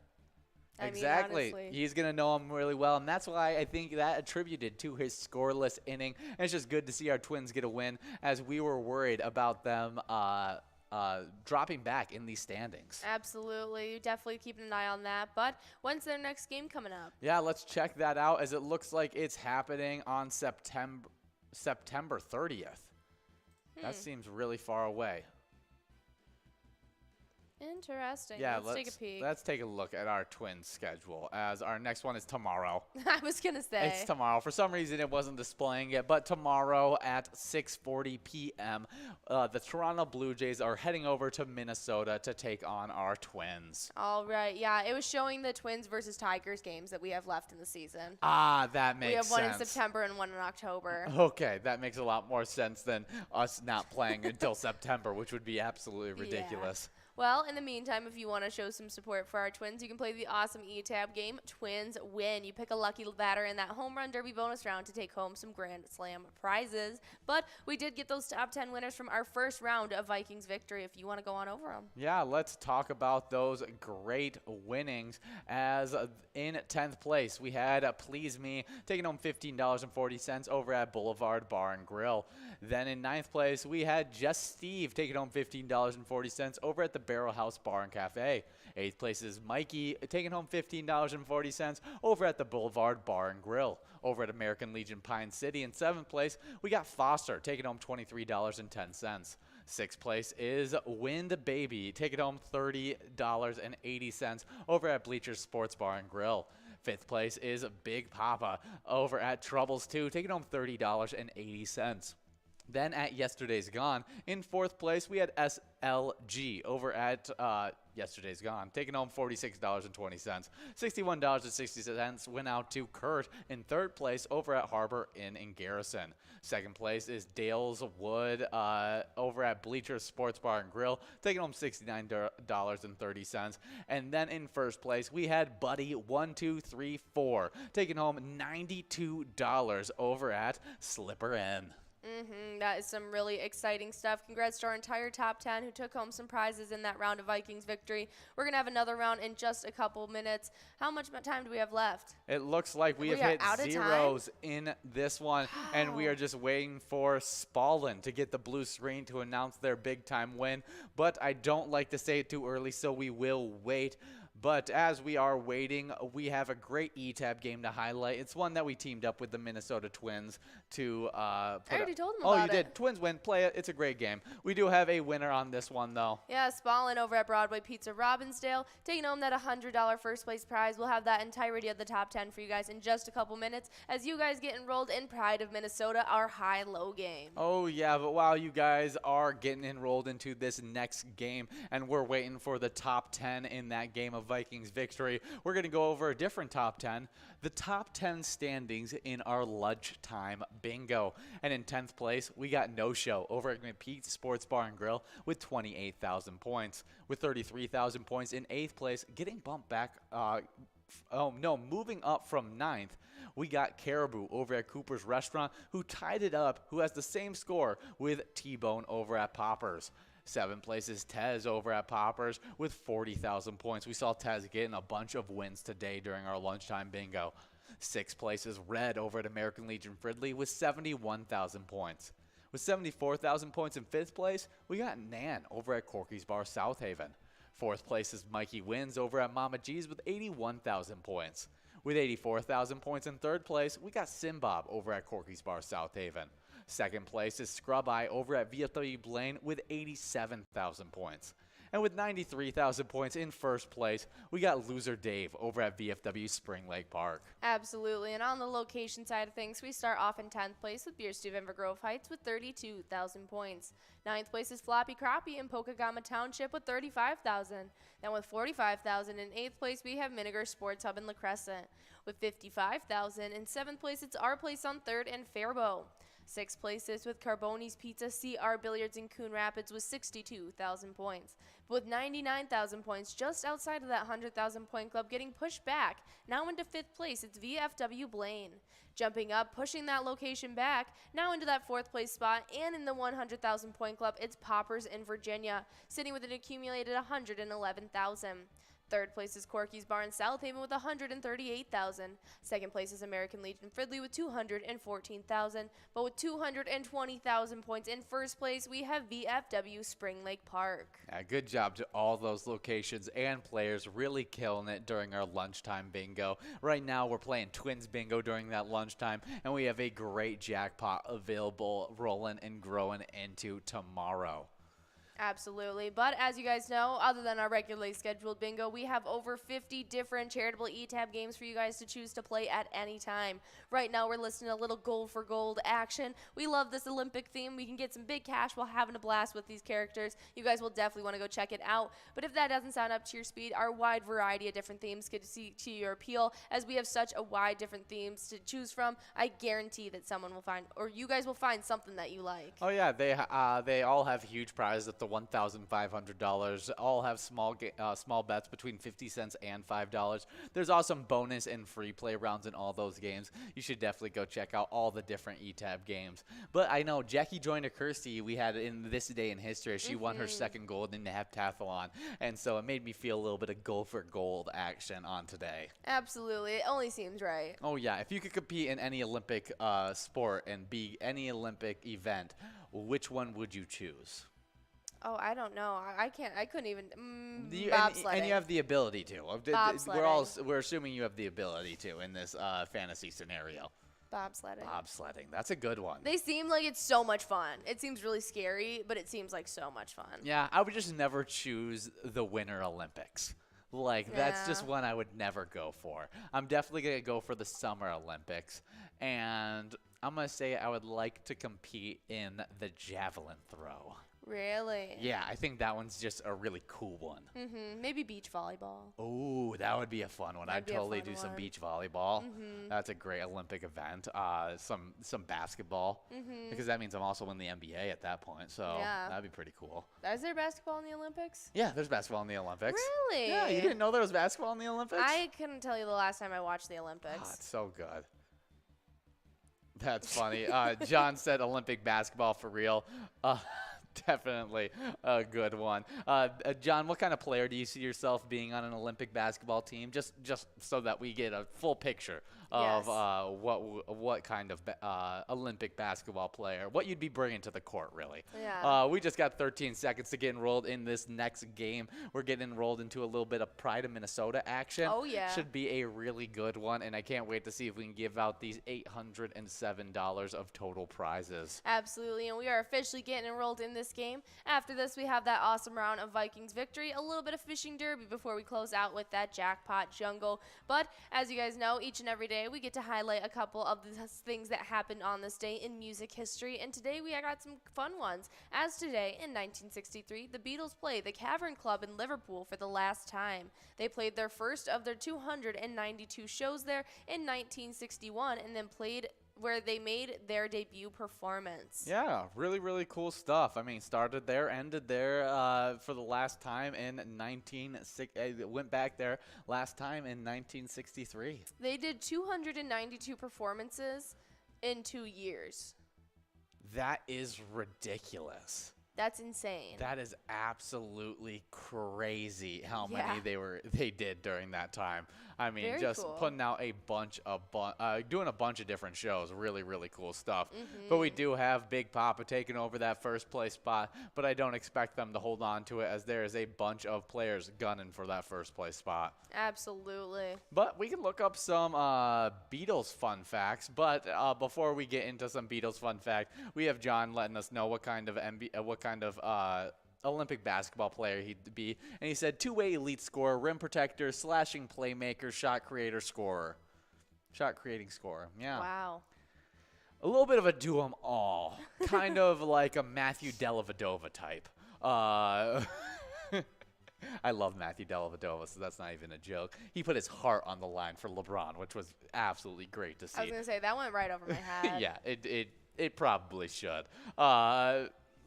Exactly. Honestly. He's going to know him really well, and that's why I think that attributed to his scoreless inning. And it's just good to see our Twins get a win, as we were worried about them dropping back in these standings. Absolutely. Definitely keeping an eye on that. But when's their next game coming up? Yeah, let's check that out, as it looks like it's happening on September 30th. That seems really far away. Interesting. Yeah, let's take a peek. Let's take a look at our Twins schedule, as our next one is tomorrow. I was going to say. It's tomorrow. For some reason, it wasn't displaying it, but tomorrow at 6:40 p.m., the Toronto Blue Jays are heading over to Minnesota to take on our Twins. All right. Yeah, it was showing the Twins versus Tigers games that we have left in the season. Ah, that makes sense. We have one in September and one in October. Okay, that makes a lot more sense than us not playing until September, which would be absolutely ridiculous. Yeah. Well, in the meantime, if you want to show some support for our Twins, you can play the awesome E-Tab game, Twins Win. You pick a lucky batter in that home run derby bonus round to take home some Grand Slam prizes. But we did get those top 10 winners from our first round of Vikings victory, if you want to go on over them. Yeah, let's talk about those great winnings. As in 10th place, we had Please Me taking home $15.40 over at Boulevard Bar and Grill. Then in 9th place, we had Just Steve taking home $15.40 over at the Barrel House Bar and Cafe. 8th place is Mikey taking home $15.40 over at the Boulevard Bar and Grill over at American Legion Pine City. In 7th place, we got Foster taking home $23.10. 6th place is Wind Baby taking home $30.80 over at Bleachers Sports Bar and Grill. 5th place is Big Papa over at Troubles 2 taking home $30.80. Then at Yesterday's Gone, in 4th place, we had SLG over at Yesterday's Gone, taking home $46.20. $61.60 went out to Kurt in 3rd place over at Harbor Inn in Garrison. 2nd place is Dale's Wood over at Bleachers Sports Bar and Grill, taking home $69.30. And then in 1st place, we had Buddy 1234, taking home $92 over at Slipper Inn. That is some really exciting stuff. Congrats to our entire top 10 who took home some prizes in that round of Vikings victory. We're going to have another round in just a couple minutes. How much time do we have left? It looks like we have hit zeros in this one, and we are just waiting for Spallin to get the blue screen to announce their big-time win. But I don't like to say it too early, so we will wait. But as we are waiting, we have a great E-Tab game to highlight. It's one that we teamed up with the Minnesota Twins to put I already told them about it. Oh, you did. Twins win. Play it. It's a great game. We do have a winner on this one, though. Yeah, Spallin over at Broadway Pizza Robbinsdale, taking home that $100 first place prize. We'll have that entirety of the top 10 for you guys in just a couple minutes as you guys get enrolled in Pride of Minnesota, our high-low game. Oh, yeah, but while you guys are getting enrolled into this next game and we're waiting for the top 10 in that game of Vikings victory, we're going to go over a different top 10, the top 10 standings in our lunchtime bingo. And in 10th place, we got No Show over at McPete's Sports Bar and Grill with 28,000 points. With 33,000 points in 8th place, getting bumped back, moving up from 9th. We got Caribou over at Cooper's Restaurant, who tied it up, who has the same score with T-Bone over at Poppers. 7th place is Tez over at Poppers with 40,000 points. We saw Tez getting a bunch of wins today during our lunchtime bingo. 6th place is Red over at American Legion Fridley with 71,000 points. With 74,000 points in 5th place, we got Nan over at Corky's Bar South Haven. 4th place is Mikey Wins over at Mama G's with 81,000 points. With 84,000 points in 3rd place, we got Simbob over at Corky's Bar South Haven. 2nd place is Scrub Eye over at VFW Blaine with 87,000 points. And with 93,000 points in 1st place, we got Loser Dave over at VFW Spring Lake Park. Absolutely. And on the location side of things, we start off in 10th place with Beer Stew Inver Grove Heights with 32,000 points. 9th place is Floppy Crappie in Pokegama Township with 35,000. Then with 45,000 in 8th place, we have Miniger Sports Hub in La Crescent with 55,000. In 7th place, it's Our Place on 3rd and Faribault. 6th place is with Carboni's Pizza CR Billiards in Coon Rapids with 62,000 points. But with 99,000 points, just outside of that 100,000 point club, getting pushed back. Now into 5th place, it's VFW Blaine. Jumping up, pushing that location back, now into that 4th place spot, and in the 100,000 point club, it's Poppers in Virginia, sitting with an accumulated 111,000. 3rd place is Corky's Bar in South Haven with 138,000. 2nd place is American Legion Fridley with 214,000. But with 220,000 points in 1st place, we have VFW Spring Lake Park. Yeah, good job to all those locations and players, really killing it during our lunchtime bingo. Right now, we're playing Twins bingo during that lunchtime, and we have a great jackpot available, rolling and growing into tomorrow. Absolutely. But as you guys know, other than our regularly scheduled bingo, we have over 50 different charitable E-Tab games for you guys to choose to play at any time. Right now, we're listing a little gold for gold action. We love this Olympic theme. We can get some big cash while having a blast with these characters. You guys will definitely want to go check it out. But if that doesn't sound up to your speed, our wide variety of different themes could see to your appeal. As we have such a wide different themes to choose from, I guarantee that someone will find, or you guys will find something that you like. Oh yeah, they all have huge prizes at the $1,500. All have small bets between 50 cents and $5. There's awesome bonus and free play rounds in all those games. You should definitely go check out all the different E-Tab games. But I know Jackie joined a Kirsty we had in this day in history. She won her 2nd gold in the heptathlon, and so it made me feel a little bit of gold for gold action on today. Absolutely. It only seems right. Oh yeah, if you could compete in any Olympic sport and be any Olympic event, which one would you choose? Oh, I don't know. I can't. I couldn't even. Bobsledding. And you have the ability to. Bobsledding. We're assuming you have the ability to in this fantasy scenario. Bobsledding. Bobsledding. That's a good one. They seem like it's so much fun. It seems really scary, but it seems like so much fun. Yeah, I would just never choose the Winter Olympics. That's just one I would never go for. I'm definitely going to go for the Summer Olympics. And I'm going to say I would like to compete in the javelin throw. Really? Yeah, I think that one's just a really cool one. Maybe beach volleyball. Oh, that would be a fun one. I'd totally do some beach volleyball. That's a great Olympic event. Some basketball, because that means I'm also in the NBA at that point. So that'd be pretty cool. Is there basketball in the Olympics? Yeah, there's basketball in the Olympics. Really? Yeah, you didn't know there was basketball in the Olympics? I couldn't tell you the last time I watched the Olympics. Oh, it's so good. That's funny. John said Olympic basketball for real. Definitely a good one. John, what kind of player do you see yourself being on an Olympic basketball team? Just so that we get a full picture of what kind of Olympic basketball player, what you'd be bringing to the court, really. Yeah. We just got 13 seconds to get enrolled in this next game. We're getting enrolled into a little bit of Pride of Minnesota action. Oh, yeah. Should be a really good one, and I can't wait to see if we can give out these $807 of total prizes. Absolutely, and we are officially getting enrolled in this game. After this, we have that awesome round of Vikings victory, a little bit of fishing derby before we close out with that jackpot jungle. But as you guys know, each and every day we get to highlight a couple of the things that happened on this day in music history, and today we got some fun ones. As today, in 1963, the Beatles played the Cavern Club in Liverpool for the last time. They played their first of their 292 shows there in 1961, and then played where they made their debut performance. Yeah, really, really cool stuff. I mean, started there, ended there for the last time in went back there last time in 1963. They did 292 performances in 2 years. That is ridiculous. That's insane. That is absolutely crazy how Yeah. many they did during that time. I mean, Very just cool. putting out doing a bunch of different shows. Really, really cool stuff. But we do have Big Papa taking over that first place spot, but I don't expect them to hold on to it as there is a bunch of players gunning for that first place spot. Absolutely. But we can look up some Beatles fun facts. But before we get into some Beatles fun fact, we have John letting us know what kind of Olympic basketball player he'd be. And he said two-way elite scorer, rim protector, slashing playmaker, shot creator, scorer. Shot creating scorer. Yeah. Wow. A little bit of a do 'em all. Kind of like a Matthew Dellavedova type. I love Matthew Dellavedova, so that's not even a joke. He put his heart on the line for LeBron, which was absolutely great to see. I was going to say, that went right over my head. Yeah, it probably should.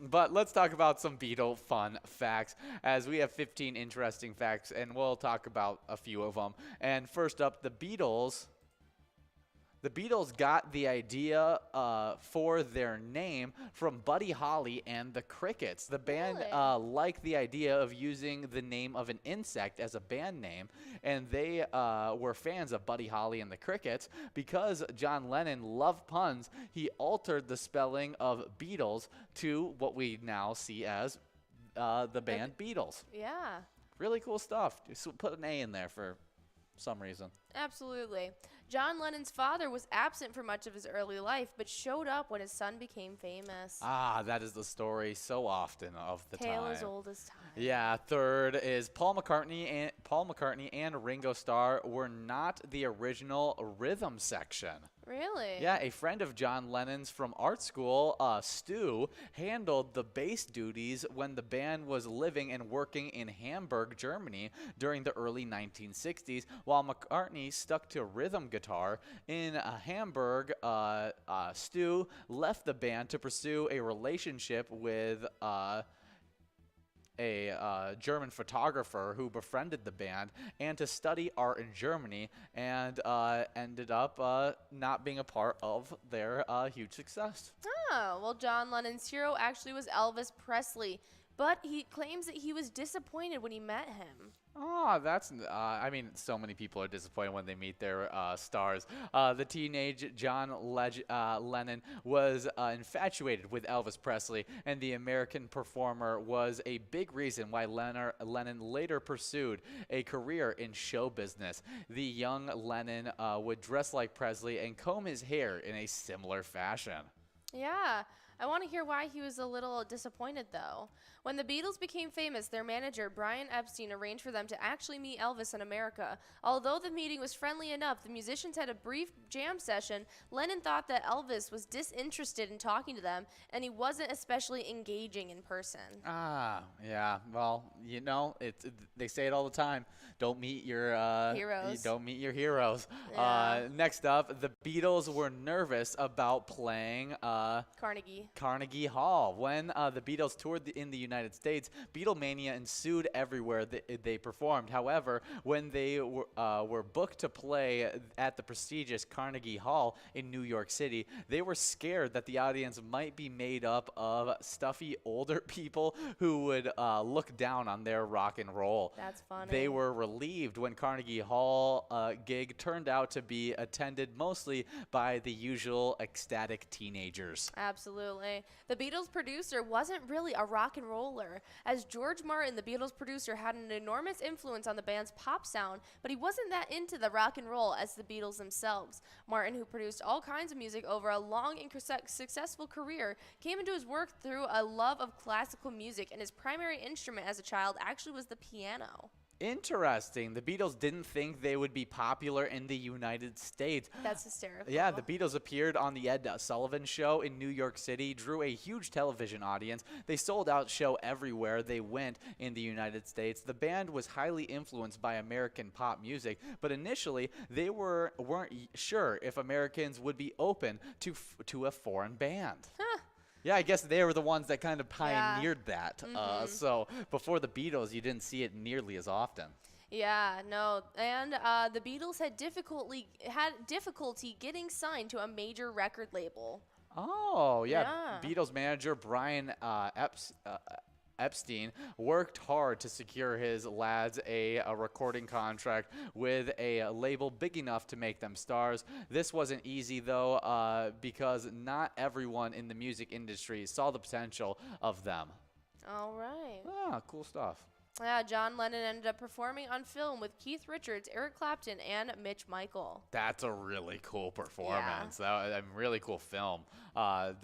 But let's talk about some Beatle fun facts, as we have 15 interesting facts, and we'll talk about a few of them. And first up, the Beatles got the idea for their name from Buddy Holly and the Crickets. The band Really? liked the idea of using the name of an insect as a band name, and they were fans of Buddy Holly and the Crickets. Because John Lennon loved puns, he altered the spelling of Beatles to what we now see as the band Beatles. Yeah. Really cool stuff. Just put an A in there for some reason. Absolutely. John Lennon's father was absent for much of his early life, but showed up when his son became famous. Ah, that is the story so often of the Tale time. as old as time. Yeah, third is Paul McCartney and Ringo Starr were not the original rhythm section. Really? Yeah, a friend of John Lennon's from art school, Stu, handled the bass duties when the band was living and working in Hamburg, Germany during the early 1960s, while McCartney stuck to rhythm guitar. In Hamburg, Stu left the band to pursue a relationship with a German photographer who befriended the band, and to study art in Germany, and ended up not being a part of their huge success. Oh, well, John Lennon's hero actually was Elvis Presley, but he claims that he was disappointed when he met him. Oh, that's, I mean, so many people are disappointed when they meet their stars. The teenage John Lennon was infatuated with Elvis Presley, and the American performer was a big reason why Lennon later pursued a career in show business. The young Lennon would dress like Presley and comb his hair in a similar fashion. Yeah. I want to hear why he was a little disappointed, though. When the Beatles became famous, their manager, Brian Epstein, arranged for them to actually meet Elvis in America. Although the meeting was friendly enough, the musicians had a brief jam session. Lennon thought that Elvis was disinterested in talking to them, and he wasn't especially engaging in person. Ah, yeah. Well, you know, they say it all the time. Don't meet your Heroes. Don't meet your heroes. Yeah. Next up, the Beatles were nervous about playing Carnegie. Carnegie Hall. When the Beatles toured in the United United States, Beatlemania ensued everywhere they performed. However, when they were booked to play at the prestigious Carnegie Hall in New York City, they were scared that the audience might be made up of stuffy older people who would look down on their rock and roll. That's funny. They were relieved when Carnegie Hall gig turned out to be attended mostly by the usual ecstatic teenagers. Absolutely. The Beatles producer wasn't really a rock and roller, as George Martin, the Beatles producer, had an enormous influence on the band's pop sound, but he wasn't that into the rock and roll as the Beatles themselves. Martin, who produced all kinds of music over a long and successful career, came into his work through a love of classical music, and his primary instrument as a child actually was the piano. Interesting. The Beatles didn't think they would be popular in the United States. That's hysterical. Yeah, the Beatles appeared on the Ed Sullivan Show in New York City, drew a huge television audience. They sold out show everywhere they went in the United States. The band was highly influenced by American pop music, but initially they weren't sure if Americans would be open to a foreign band. Huh. Yeah, I guess they were the ones that kind of pioneered that. So before the Beatles, you didn't see it nearly as often. Yeah, no, and the Beatles had difficulty getting signed to a major record label. Oh, yeah. Beatles manager Brian Epstein worked hard to secure his lads a recording contract with a label big enough to make them stars. This wasn't easy, though, because not everyone in the music industry saw the potential of them. All right. Ah, cool stuff. Yeah, John Lennon ended up performing on film with Keith Richards, Eric Clapton, and Mitch Michael. That's a really cool performance. A really cool film. I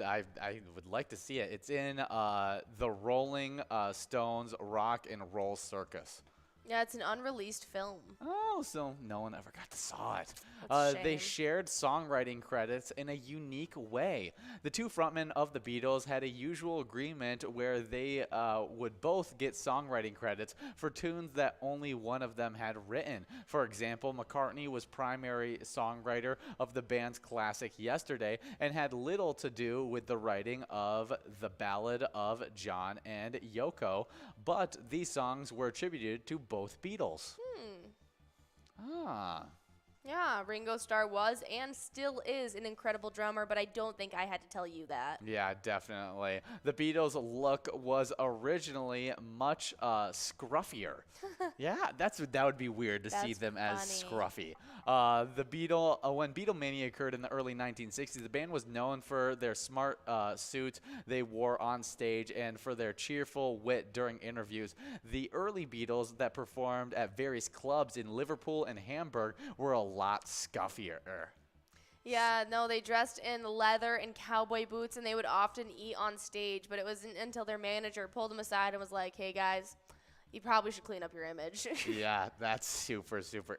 would like to see it. It's in the Rolling Stones Rock and Roll Circus. Yeah, it's an unreleased film. Oh, so no one ever got to saw it. That's a shame. They shared songwriting credits in a unique way. The two frontmen of the Beatles had a usual agreement where they would both get songwriting credits for tunes that only one of them had written. For example, McCartney was primary songwriter of the band's classic Yesterday and had little to do with the writing of The Ballad of John and Yoko, but these songs were attributed to both Beatles. Ah. Yeah, Ringo Starr was and still is an incredible drummer, but I don't think I had to tell you that. Yeah, definitely. The Beatles' look was originally much scruffier. Yeah, that would be weird to see them as scruffy. When Beatlemania occurred in the early 1960s, the band was known for their smart suits they wore on stage and for their cheerful wit during interviews. The early Beatles that performed at various clubs in Liverpool and Hamburg were a lot scuffier. Yeah, no, they dressed in leather and cowboy boots, and they would often eat on stage, but it wasn't until their manager pulled them aside and was like, hey, guys, you probably should clean up your image. Yeah, that's super, super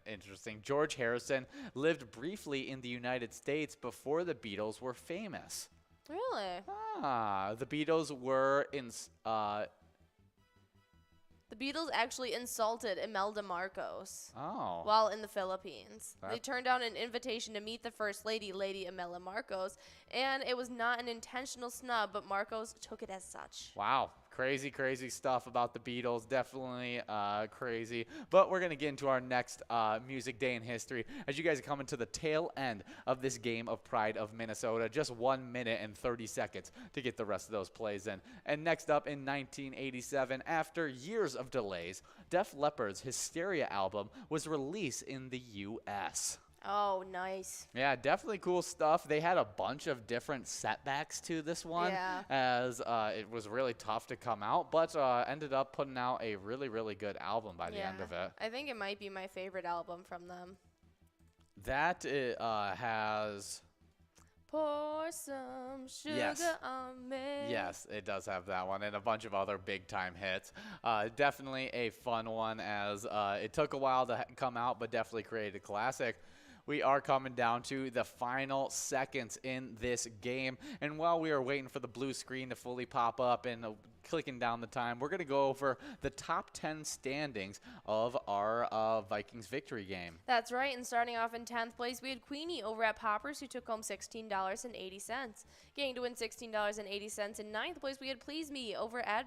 interesting. George Harrison lived briefly in the United States before the Beatles were famous. Really? The Beatles were in... The Beatles actually insulted Imelda Marcos while in the Philippines. They turned down an invitation to meet the First Lady, Lady Imelda Marcos, and it was not an intentional snub, but Marcos took it as such. Wow. Crazy, crazy stuff about the Beatles. Definitely crazy. But we're going to get into our next music day in history as you guys are coming to the tail end of this game of Pride of Minnesota. Just 1 minute and 30 seconds to get the rest of those plays in. And next up in 1987, after years of delays, Def Leppard's Hysteria album was released in the U.S. Oh, nice. Yeah, definitely cool stuff. They had a bunch of different setbacks to this one as it was really tough to come out, but ended up putting out a really, really good album by the end of it. I think it might be my favorite album from them. That has... Pour some sugar on me. Yes, it does have that one and a bunch of other big-time hits. Definitely a fun one as it took a while to come out, but definitely created a classic. We are coming down to the final seconds in this game. And while we are waiting for the blue screen to fully pop up and clicking down the time, we're going to go over the top 10 standings of our Vikings victory game. That's right, and starting off in 10th place, we had Queenie over at Poppers, who took home $16.80. Getting to win $16.80 in 9th place, we had Please Me over at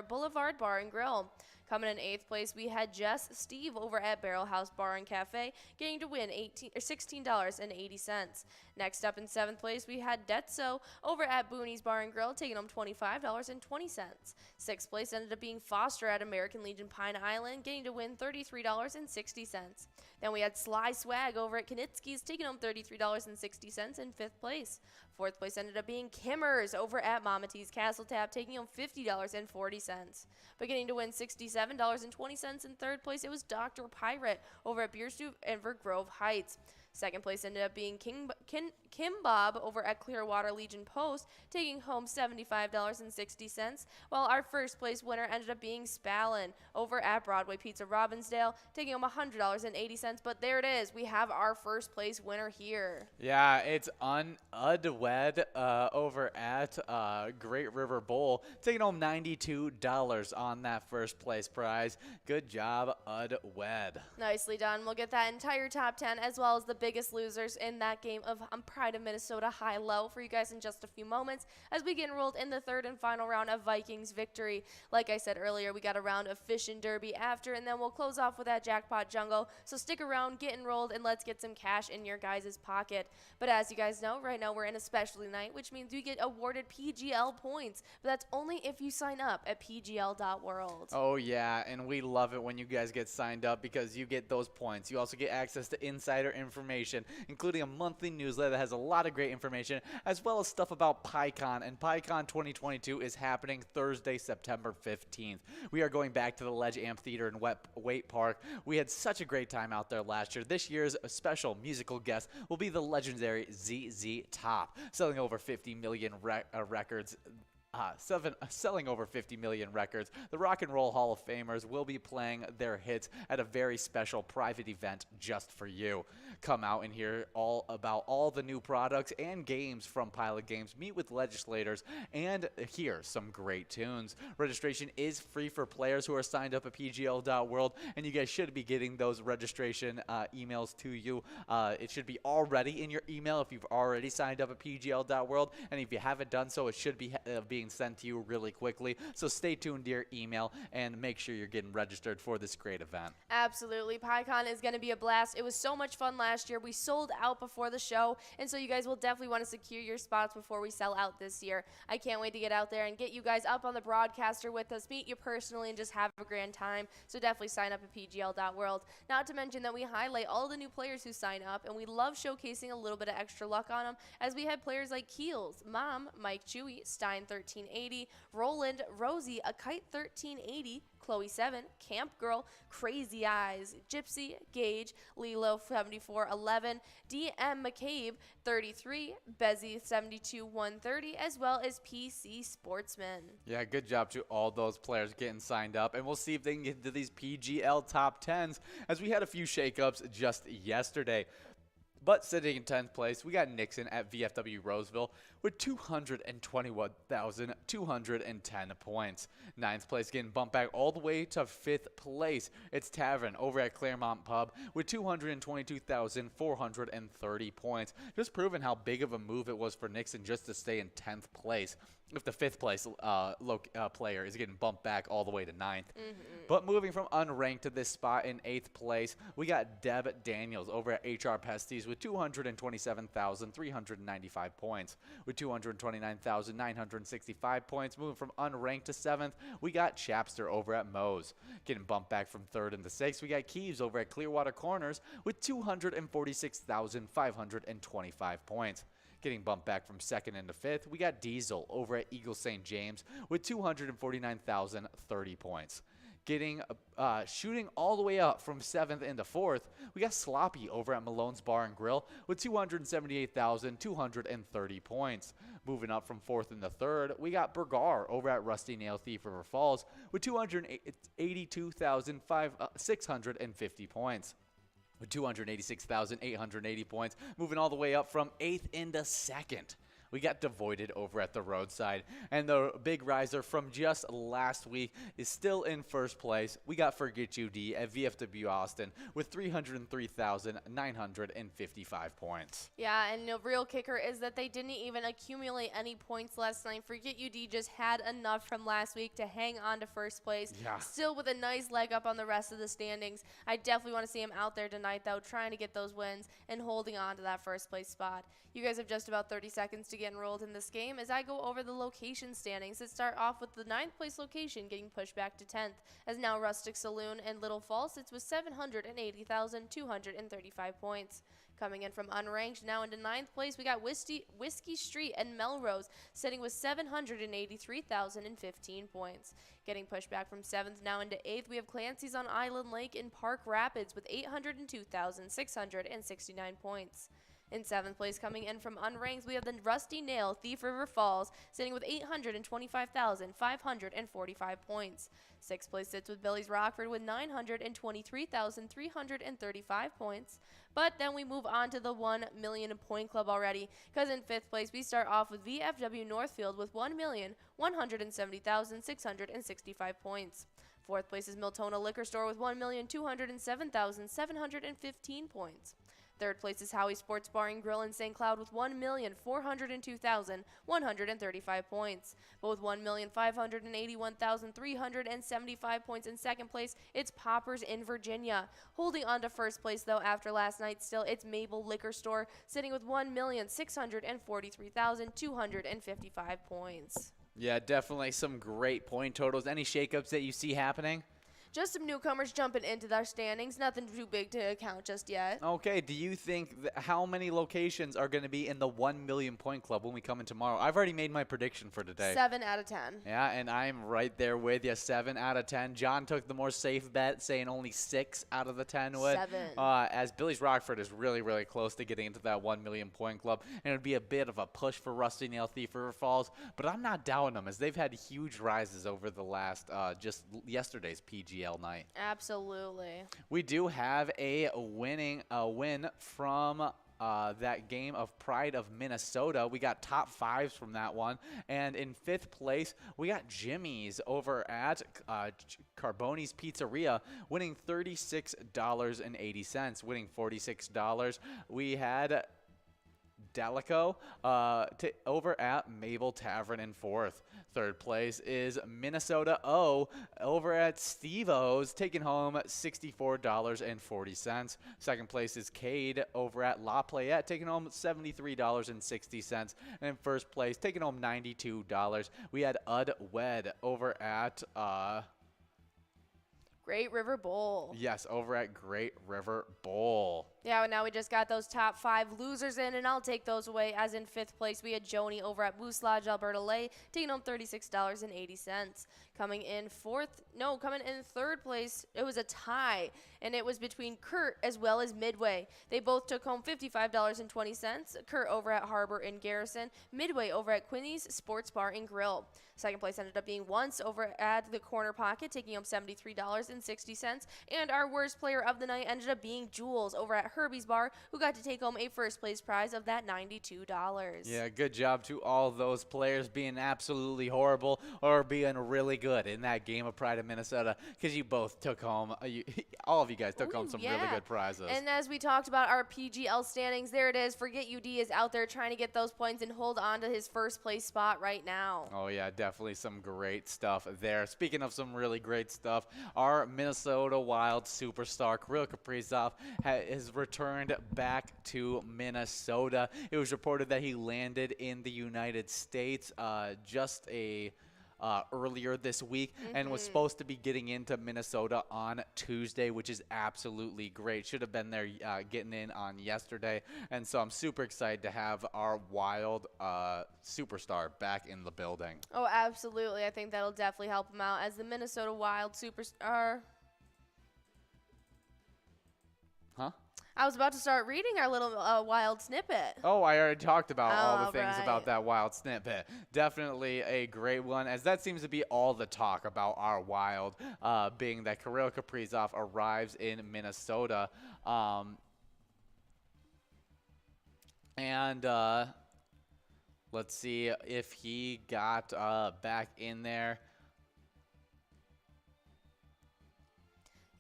Boulevard Bar and Grill. Coming in 8th place, we had Jess Steve over at Barrel House Bar and Cafe, getting to win $16.80. Next up in 7th place, we had Detso over at Booney's Bar and Grill, taking home $25.20. 6th place ended up being Foster at American Legion Pine Island, getting to win $33.60. Then we had Sly Swag over at Knitsky's, taking home $33.60 in 5th place. 4th place ended up being Kimmers over at Mama T's Castle Tap, taking home $50.40. But getting to win $67.20 in 3rd place, it was Dr. Pirate over at Beer Stew Inver Grove Heights. 2nd place ended up being Kim Bob over at Clearwater Legion Post, taking home $75.60, while our 1st place winner ended up being Spallin over at Broadway Pizza Robbinsdale, taking home $100.80. But there it is. We have our 1st place winner here. Yeah, it's Udwed over at Great River Bowl, taking home $92 on that 1st place prize. Good job, Udwed. Nicely done. We'll get that entire top 10 as well as the biggest losers in that game of Pride of Minnesota high-low for you guys in just a few moments as we get enrolled in the 3rd and final round of Vikings victory. Like I said earlier, we got a round of Fish and Derby after, and then we'll close off with that Jackpot Jungle. So stick around, get enrolled, and let's get some cash in your guys' pocket. But as you guys know, right now we're in a specialty night, which means we get awarded PGL points. But that's only if you sign up at pgl.world. Oh, yeah, and we love it when you guys get signed up because you get those points. You also get access to insider information, including a monthly newsletter that has a lot of great information, as well as stuff about PyCon. And PyCon 2022 is happening Thursday, September 15th. We are going back to the Ledge Amphitheater in Waite Park. We had such a great time out there last year. This year's special musical guest will be the legendary ZZ Top, selling over 50 million records. Selling over 50 million records. The Rock and Roll Hall of Famers will be playing their hits at a very special private event just for you. Come out and hear all about all the new products and games from Pilot Games, meet with legislators, and hear some great tunes. Registration is free for players who are signed up at pgl.world, and you guys should be getting those registration emails to you. It should be already in your email if you've already signed up at pgl.world, and if you haven't done so, it should be being sent to you really quickly. So stay tuned to your email and make sure you're getting registered for this great event. Absolutely. PyCon is going to be a blast. It was so much fun last year. We sold out before the show, and so you guys will definitely want to secure your spots before we sell out this year. I can't wait to get out there and get you guys up on the broadcaster with us, meet you personally, and just have a grand time. So definitely sign up at pgl.world. Not to mention that we highlight all the new players who sign up, and we love showcasing a little bit of extra luck on them, as we had players like Keels, Mom, Mike Chewy, Stein 1380, Roland, Rosie, A Kite 1380, Chloe 7, Camp Girl, Crazy Eyes, Gypsy, Gage, Lilo 7411, DM McCabe 33, Bezzy 72 130, as well as PC Sportsman. Yeah, good job to all those players getting signed up, and we'll see if they can get into these PGL top 10s, as we had a few shakeups just yesterday. But sitting in 10th place, we got Nixon at VFW Roseville with 221,210 points. 9th place getting bumped back all the way to 5th place. It's Tavern over at Claremont Pub with 222,430 points. Just proving how big of a move it was for Nixon just to stay in 10th place, if the 5th place player is getting bumped back all the way to 9th. But moving from unranked to this spot in 8th place, we got Deb Daniels over at HR Pesties with 227,395 points. With 229,965 points, moving from unranked to 7th, we got Chapster over at Moe's. Getting bumped back from 3rd into 6th, we got Keeves over at Clearwater Corners with 246,525 points. Getting bumped back from 2nd into 5th, we got Diesel over at Eagle St. James with 249,030 points. Shooting all the way up from 7th into 4th, we got Sloppy over at Malone's Bar and Grill with 278,230 points. Moving up from 4th into 3rd, we got Bergar over at Rusty Nail Thief River Falls with 282,650 points. With 286,880 points, moving all the way up from 8th into 2nd. we got devoided over at the roadside. And the big riser from just last week is still in first place. We got Forget You D at VFW Austin with 303,955 points. Yeah, and the real kicker is that they didn't even accumulate any points last night. Forget UD just had enough from last week to hang on to first place. Yeah. Still with a nice leg up on the rest of the standings. I definitely want to see him out there tonight, though, trying to get those wins and holding on to that first place spot. You guys have just about 30 seconds to get enrolled in this game as I go over the location standings. Let's start off with the 9th place location getting pushed back to 10th, as now Rustic Saloon and Little Falls sits with 780,235 points. Coming in from unranked, now into 9th place, we got Whiskey Street and Melrose sitting with 783,015 points. Getting pushed back from 7th now into 8th, we have Clancy's on Island Lake in Park Rapids with 802,669 points. In 7th place, coming in from unranked, we have the Rusty Nail Thief River Falls sitting with 825,545 points. 6th place sits with Billy's Rockford with 923,335 points. But then we move on to the 1 million point club already, because in 5th place we start off with VFW Northfield with 1,170,665 points. 4th place is Miltona Liquor Store with 1,207,715 points. 3rd place is Howie Sports Bar and Grill in St. Cloud with 1,402,135 points. But with 1,581,375 points in 2nd place, it's Poppers in Virginia. Holding on to 1st place, though, after last night still, it's Mabel Liquor Store, sitting with 1,643,255 points. Yeah, definitely some great point totals. Any shakeups that you see happening? Just some newcomers jumping into their standings. Nothing too big to account just yet. Okay, do you think how many locations are going to be in the 1 million point club when we come in tomorrow? I've already made my prediction for today. 7 out of 10. Yeah, and I'm right there with you. 7 out of 10. John took the more safe bet, saying only 6 out of the 10 would. 7. As Billy's Rockford is really, really close to getting into that 1 million point club, and it would be a bit of a push for Rusty Nail Thief River Falls, but I'm not doubting them as they've had huge rises over the last, just yesterday's PGL night. Absolutely. We do have a win from that game of Pride of Minnesota. We got top 5s from that one. And in 5th place, we got Jimmy's over at Carboni's Pizzeria, winning $36.80, winning $46. We had Delico over at Mabel Tavern in 4th. 3rd place is Minnesota O over at Steve-O's, taking home $64.40. 2nd place is Cade over at La Playette, taking home $73.60. And in 1st place, taking home $92. We had Ud Wed over at Great River Bowl. Yes, over at Great River Bowl. Yeah, now we just got those top 5 losers in, and I'll take those away. As in 5th place, we had Joni over at Moose Lodge, Alberta Lay, taking home $36.80. Coming in 3rd place, it was a tie, and it was between Kurt as well as Midway. They both took home $55.20. Kurt over at Harbor and Garrison, Midway over at Quinny's Sports Bar and Grill. 2nd place ended up being Once over at the Corner Pocket, taking home $73.60. And our worst player of the night ended up being Jules over at Herbie's Bar, who got to take home a 1st place prize of that $92. Yeah, good job to all those players being absolutely horrible or being really good in that game of Pride of Minnesota, because you both took home, all of you guys took home some really good prizes. And as we talked about our PGL standings, there it is. Forget UD is out there trying to get those points and hold on to his 1st place spot right now. Oh, yeah, definitely some great stuff there. Speaking of some really great stuff, our Minnesota Wild superstar, Kirill Kaprizov, has returned back to Minnesota. It was reported that he landed in the United States earlier this week and was supposed to be getting into Minnesota on Tuesday, which is absolutely great. Should have been there getting in on yesterday. And so I'm super excited to have our Wild superstar back in the building. Oh, absolutely. I think that'll definitely help him out as the Minnesota Wild superstar. Huh? I was about to start reading our little Wild snippet. Oh, I already talked about all the things right. about that Wild snippet. Definitely a great one, as that seems to be all the talk about our Wild, being that Kirill Kaprizov arrives in Minnesota. Let's see if he got back in there.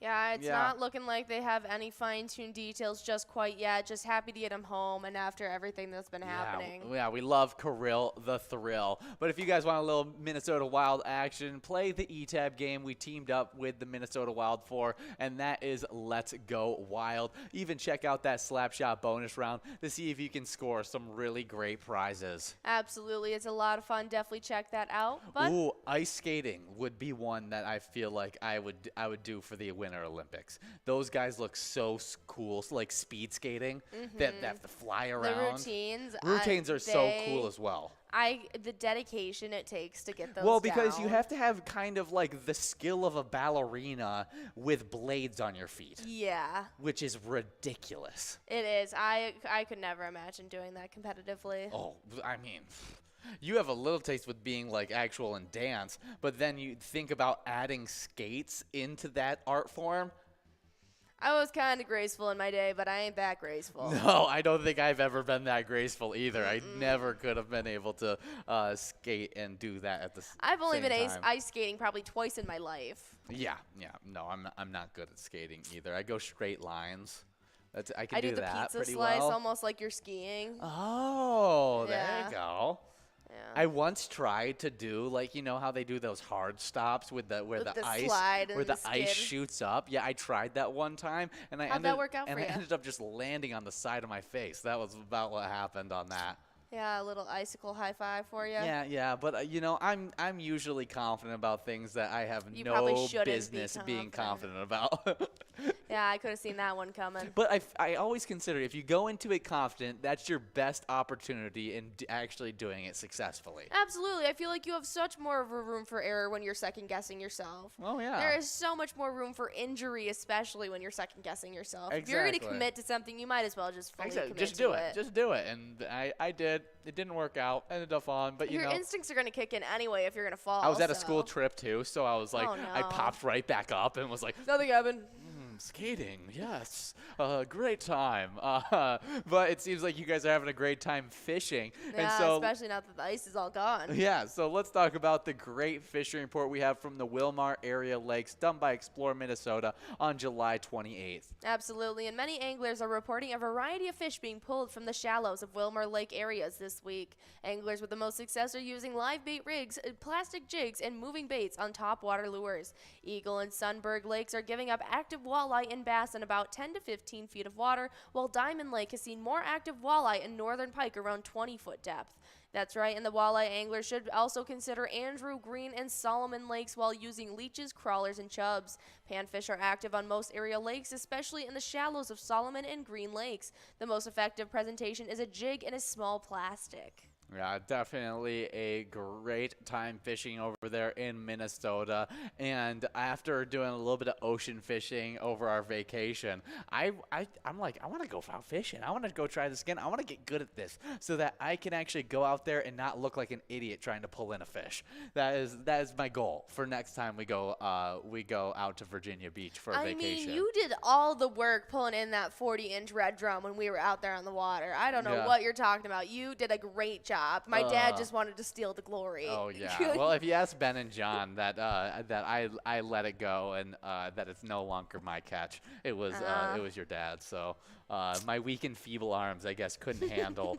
Yeah, it's not looking like they have any fine-tuned details just quite yet. Just happy to get him home and after everything that's been happening. Yeah, we love Kirill the Thrill. But if you guys want a little Minnesota Wild action, play the E-Tab game we teamed up with the Minnesota Wild for, and that is Let's Go Wild. Even check out that Slapshot bonus round to see if you can score some really great prizes. Absolutely. It's a lot of fun. Definitely check that out. But Ooh, ice skating would be one that I feel like I would do for the Winter Olympics. Those guys look so cool, like speed skating. They have to fly around. the Routines are so cool as well. The dedication it takes to get those Well, because down. you have to have kind of like the skill of a ballerina with blades on your feet. Yeah. Which is ridiculous. It is. I could never imagine doing that competitively. Oh, I mean, you have a little taste with being like actual in dance, but then you think about adding skates into that art form. I was kind of graceful in my day, but I ain't that graceful. No, I don't think I've ever been that graceful either. I never could have been able to skate and do that at the same time. I've only been ice skating probably twice in my life. Yeah. No, I'm not good at skating either. I go straight lines. I can do the that pizza pretty slice well. almost like you're skiing. Oh, there Yeah. you go. Yeah. I once tried to do like how they do those hard stops with the With the slide and where the the ice skid. shoots up. Yeah, I tried that one time and How'd that work out for I ya? ended up just landing on the side of my face. That was about what happened on that. Yeah, a little icicle high five for you. Yeah, but I'm usually confident about things that I have You probably no shouldn't be business being confident about. Yeah, I could have seen that one coming. But I always consider if you go into it confident, that's your best opportunity in actually doing it successfully. Absolutely. I feel like you have such more of a room for error when you're second guessing yourself. Oh, yeah. There is so much more room for injury, especially when you're second guessing yourself. If you're going to Exactly. commit to something, you might as well just fully commit Just to do it. Just do it. And I did. It didn't work out. Ended up on, but Your instincts are going to kick in anyway if you're going to fall. I was at a so. school trip too, so I was like, Oh, I no. popped right back up and was like, Nothing happened. skating, yes, great time. But it seems like you guys are having a great time fishing, Yeah, and so especially now that the ice is all gone. yeah. So let's talk about the great fishing report we have from the Wilmar area lakes, done by Explore Minnesota on July 28th. Absolutely, and many anglers are reporting a variety of fish being pulled from the shallows of Wilmar Lake areas this week. Anglers with the most success are using live bait rigs, plastic jigs, and moving baits on top water lures. Eagle and Sunberg Lakes are giving up active walleye and bass in about 10 to 15 feet of water, while Diamond Lake has seen more active walleye and northern pike around 20-foot depth. That's right, and the walleye anglers should also consider Andrew, Green, and Solomon lakes while using leeches, crawlers, and chubs. Panfish are active on most area lakes, especially in the shallows of Solomon and Green lakes. The most effective presentation is a jig and a small plastic. Yeah, definitely a great time fishing over there in Minnesota. And after doing a little bit of ocean fishing over our vacation, I'm like, I want to go out fishing. I want to go try this again. I want to get good at this so that I can actually go out there and not look like an idiot trying to pull in a fish. That is my goal for next time we go out to Virginia Beach for a vacation. I mean, you did all the work pulling in that 40-inch red drum when we were out there on the water. I don't know Yeah. what you're talking about. You did a great job. My dad just wanted to steal the glory. Oh yeah. Well, if you ask Ben and John that I let it go and that it's no longer my catch, it was your dad. So my weak and feeble arms, I guess, couldn't handle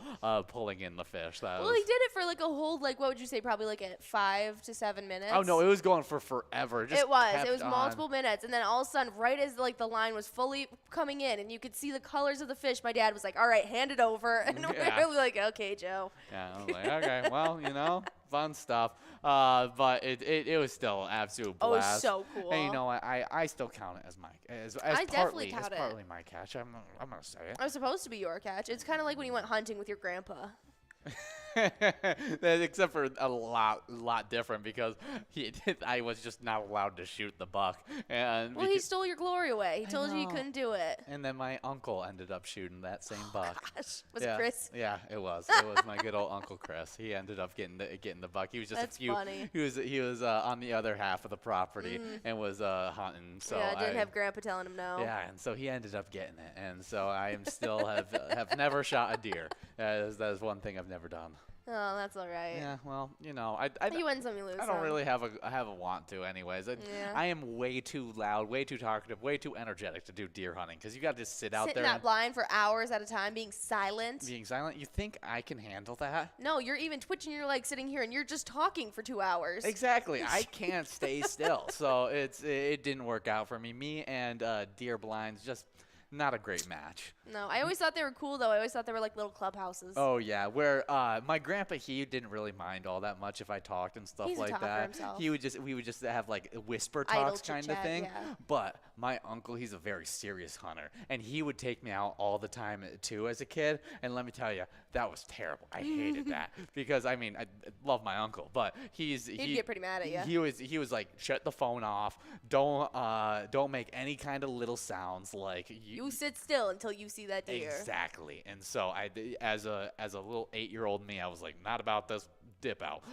pulling in the fish. Well, he did it for like a whole, like, what would you say, probably like 5 to 7 minutes? Oh no, it was going for forever. It was kept on. multiple minutes, and then all of a sudden, right as like the line was fully coming in, and you could see the colors of the fish, my dad was like, "All right, hand it over," and Yeah. we were like, "Okay, Joe." Yeah, I was like, okay, well, fun stuff. But it was still an absolute Oh, it was blast. so cool. And you know what? I still count it as my I definitely count it. partly my catch. I'm gonna say it. It was supposed to be your catch. It's kind of like when you went hunting with your grandpa. Except for a lot different because I was just not allowed to shoot the buck, and Well, he stole your glory away. He told you you know. couldn't do it. and then my uncle ended up shooting that same buck. Gosh, was Yeah. it Chris? Yeah, it was. It was my good old Uncle Chris. He ended up getting the buck. He was just That's a few. funny. He was on the other half of the property and was hunting. So yeah, didn't I- have grandpa telling him no. Yeah, and so he ended up getting it, and so I am still have never shot a deer. That is one thing I've never done. Oh, that's all right. Yeah, well, you know, You win some, you lose I don't some. really have a want to anyways. Yeah. I am way too loud, way too talkative, way too energetic to do deer hunting because you got to just sit out Sit there in that and blind for hours at a time, being silent. being silent. You think I can handle that? No, you're even twitching your legs sitting here, and you're just talking for 2 hours. Exactly. I can't stay still. So it didn't work out for me. Me and deer blinds, just not a great match. No, I always thought they were cool, though. I always thought they were like little clubhouses. Oh, yeah, where my grandpa, he didn't really mind all that much if I talked and stuff He's a like talker that. himself. We would just have like whisper Idle talks kind of chit-chat, thing. yeah. But my uncle, he's a very serious hunter, and he would take me out all the time too as a kid. And let me tell you, that was terrible. I hated that because I mean I love my uncle, but he'd get pretty mad at you. He was like, shut the phone off. Don't make any kind of little sounds. Like You sit still until you see that deer. Exactly. And so as a little 8-year-old me, I was like, not about this, dip out.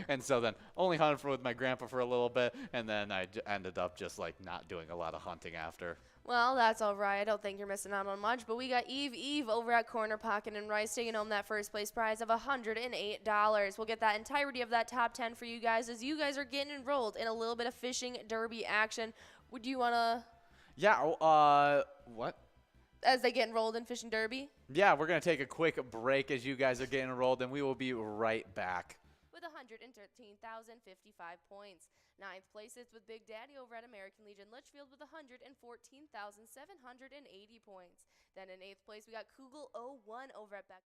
And so then only hunted with my grandpa for a little bit, and then I ended up just like not doing a lot of hunting after. Well, that's all right. I don't think you're missing out on much, but we got Eve over at Corner Pocket and Rice taking home that first place prize of $108. We'll get that entirety of that top 10 for you guys as you guys are getting enrolled in a little bit of fishing derby action. Would you want to? Yeah. What? As they get enrolled in fishing derby? Yeah, we're going to take a quick break as you guys are getting enrolled, and we will be right back. With 113,055 points. Ninth place is with Big Daddy over at American Legion Litchfield with 114,780 points. Then in 8th place, we got Kugel 01 over at Beck.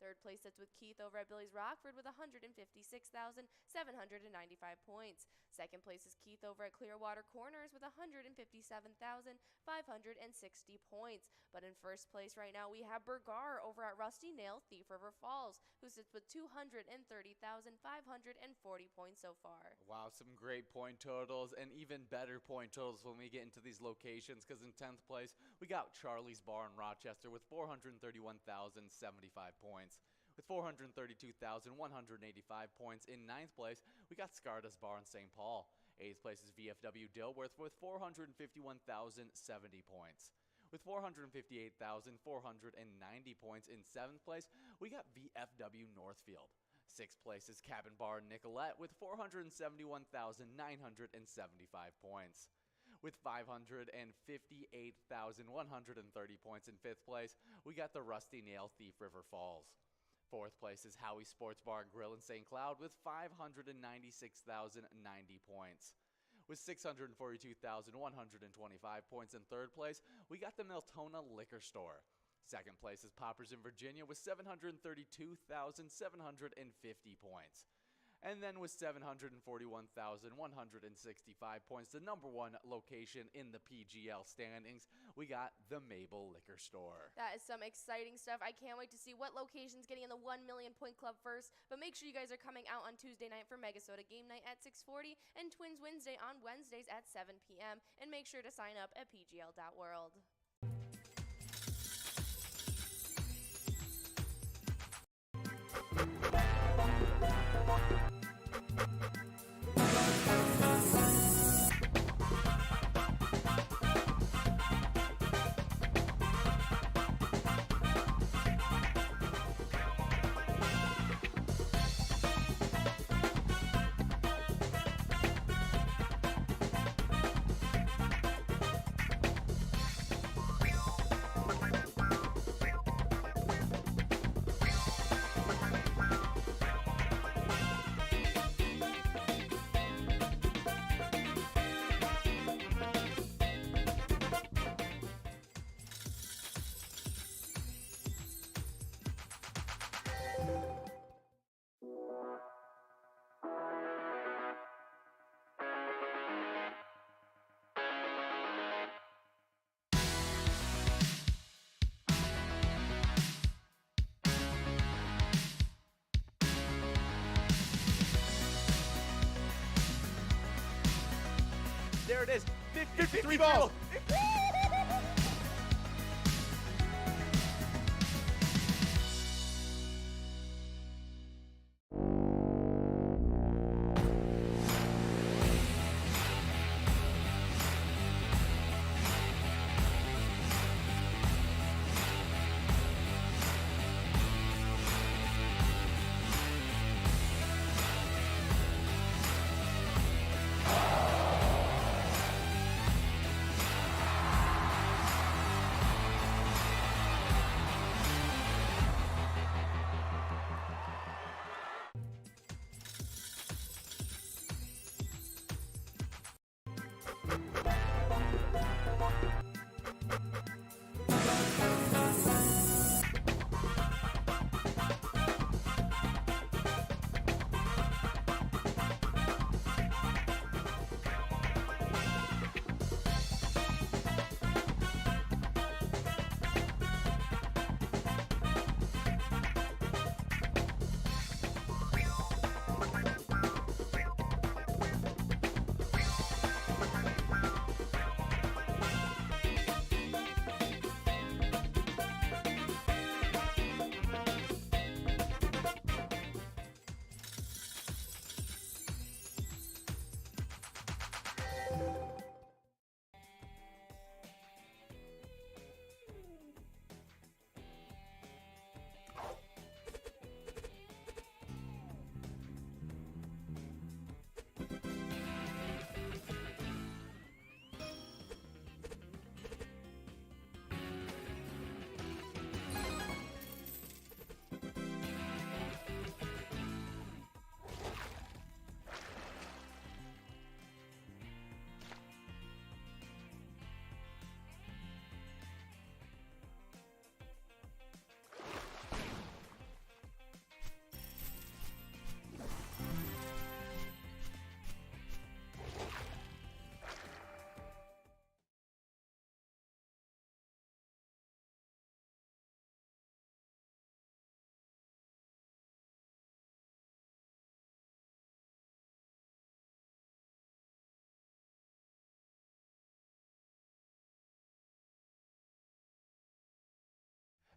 Third place sits with Keith over at Billy's Rockford with 156,795 points. Second place is Keith over at Clearwater Corners with 157,560 points. But in first place right now, we have Bergar over at Rusty Nail, Thief River Falls, who sits with 230,540 points so far. Wow, some great point totals and even better point totals when we get into these locations, because in 10th place, we got Charlie's Bar in Rochester with 431,075 points. With 432,185 points. In 9th place, we got Scarda's Bar in St. Paul. 8th place is VFW Dilworth with 451,070 points. With 458,490 points in 7th place, we got VFW Northfield. 6th place is Cabin Bar Nicolette with 471,975 points. With 558,130 points in 5th place, we got the Rusty Nail Thief River Falls. 4th place is Howie's Sports Bar and Grill in St. Cloud with 596,090 points. With 642,125 points in 3rd place, we got the Miltona Liquor Store. 2nd place is Poppers in Virginia with 732,750 points. And then with 741,165 points, the number 1 location in the PGL standings, we got the Mabel Liquor Store. That is some exciting stuff. I can't wait to see what location's getting in the 1 million point club first. But make sure you guys are coming out on Tuesday night for MegaSota game night at 6:40 and Twins Wednesday on Wednesdays at 7 p.m. And make sure to sign up at pgl.world. There it is. 53 balls.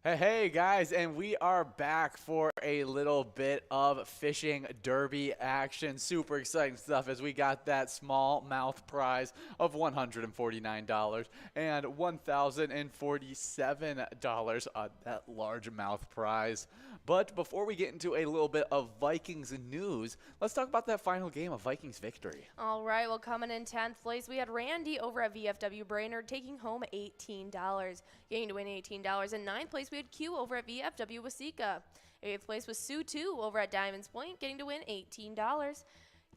Hey guys, and we are back for a little bit of fishing derby action. Super exciting stuff as we got that small mouth prize of $149 and $1,047 on that large mouth prize. But before we get into a little bit of Vikings news, let's talk about that final game of Vikings victory. All right, well, coming in 10th place, we had Randy over at VFW Brainerd taking home $18, getting to win $18. In 9th place, we had Q over at VFW Waseca. 8th place was Sue 2 over at Diamonds Point, getting to win $18.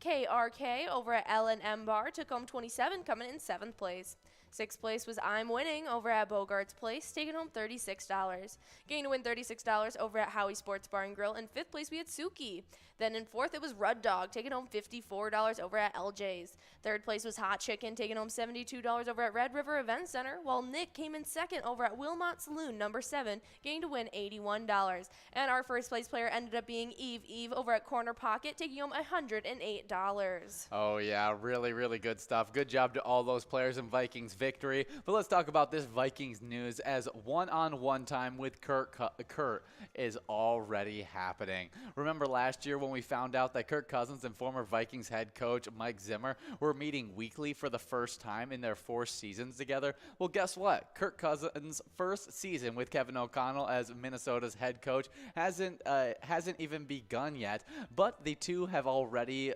KRK over at L&M Bar took home $27, coming in 7th place. 6th place was I'm Winning over at Bogart's Place, taking home $36. Getting to win $36 over at Howie Sports Bar and Grill. In 5th place, we had Suki. Then in 4th, it was Rud Dog, taking home $54 over at LJ's. 3rd place was Hot Chicken, taking home $72 over at Red River Event Center, while Nick came in 2nd over at Wilmot Saloon, number 7, getting to win $81. And our first place player ended up being Eve over at Corner Pocket, taking home $108. Oh yeah, really, really good stuff. Good job to all those players in Vikings victory. But let's talk about this Vikings news as one-on-one time with Kurt is already happening. Remember last year when we found out that Kirk Cousins and former Vikings head coach Mike Zimmer were meeting weekly for the first time in their 4 seasons together? Well, guess what? Kirk Cousins' first season with Kevin O'Connell as Minnesota's head coach hasn't even begun yet, but the two have already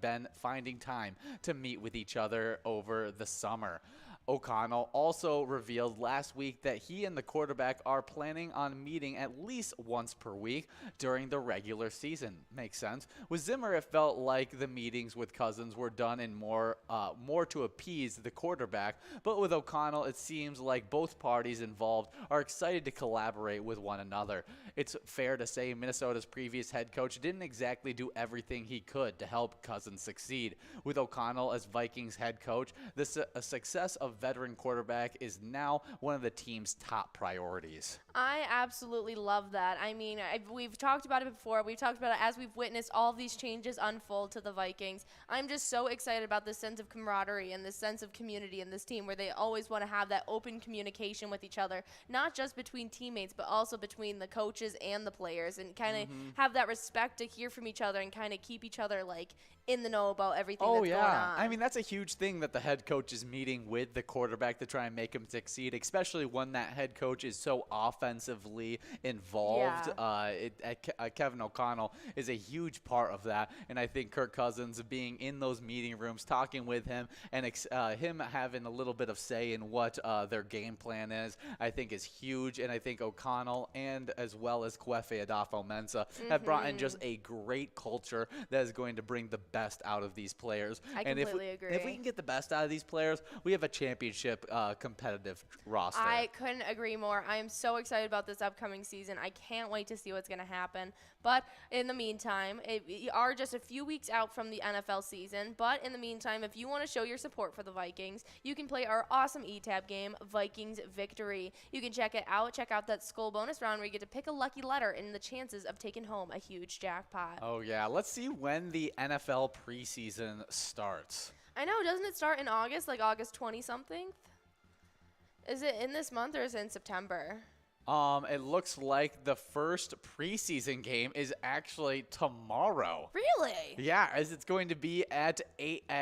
been finding time to meet with each other over the summer. O'Connell also revealed last week that he and the quarterback are planning on meeting at least once per week during the regular season. Makes sense. With Zimmer, it felt like the meetings with Cousins were done in more to appease the quarterback, but with O'Connell, it seems like both parties involved are excited to collaborate with one another. It's fair to say Minnesota's previous head coach didn't exactly do everything he could to help Cousins succeed. With O'Connell as Vikings head coach, the success of veteran quarterback is now one of the team's top priorities. I absolutely love that. I mean, we've talked about it before. We've talked about it as we've witnessed all of these changes unfold to the Vikings. I'm just so excited about this sense of camaraderie and this sense of community in this team where they always want to have that open communication with each other, not just between teammates, but also between the coaches and the players, and kind of have that respect to hear from each other and kind of keep each other like in the know about everything that's going on. I mean, that's a huge thing that the head coach is meeting with the quarterback to try and make him succeed, especially when that head coach is so offensively involved. Kevin O'Connell is a huge part of that, and I think Kirk Cousins being in those meeting rooms, talking with him, and him having a little bit of say in what their game plan is, I think is huge. And I think O'Connell and as well as Kwefe Adafo-Mensah have brought in just a great culture that is going to bring the best out of these players. I completely agree. If we can get the best out of these players, we have a championship competitive roster. I couldn't agree more. I am so excited about this upcoming season. I can't wait to see what's going to happen. But in the meantime, we are just a few weeks out from the NFL season. But in the meantime, if you want to show your support for the Vikings, you can play our awesome eTab game, Vikings Victory. You can check it out. Check out that Skull bonus round where you get to pick a lucky letter and the chances of taking home a huge jackpot. Oh, yeah. Let's see when the NFL preseason starts. I know. Doesn't it start in August, like August 20-something? Is it in this month or is it in September? It looks like the first preseason game is actually tomorrow. Really? Yeah, as it's going to be at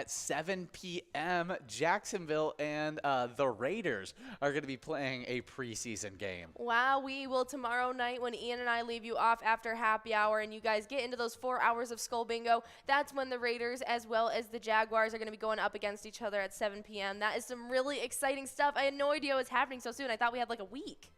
7 p.m. Jacksonville and the Raiders are going to be playing a preseason game. Wow, we will tomorrow night when Ian and I leave you off after happy hour and you guys get into those 4 hours of Skull Bingo. That's when the Raiders as well as the Jaguars are going to be going up against each other at 7 p.m. That is some really exciting stuff. I had no idea it was happening so soon. I thought we had like a week.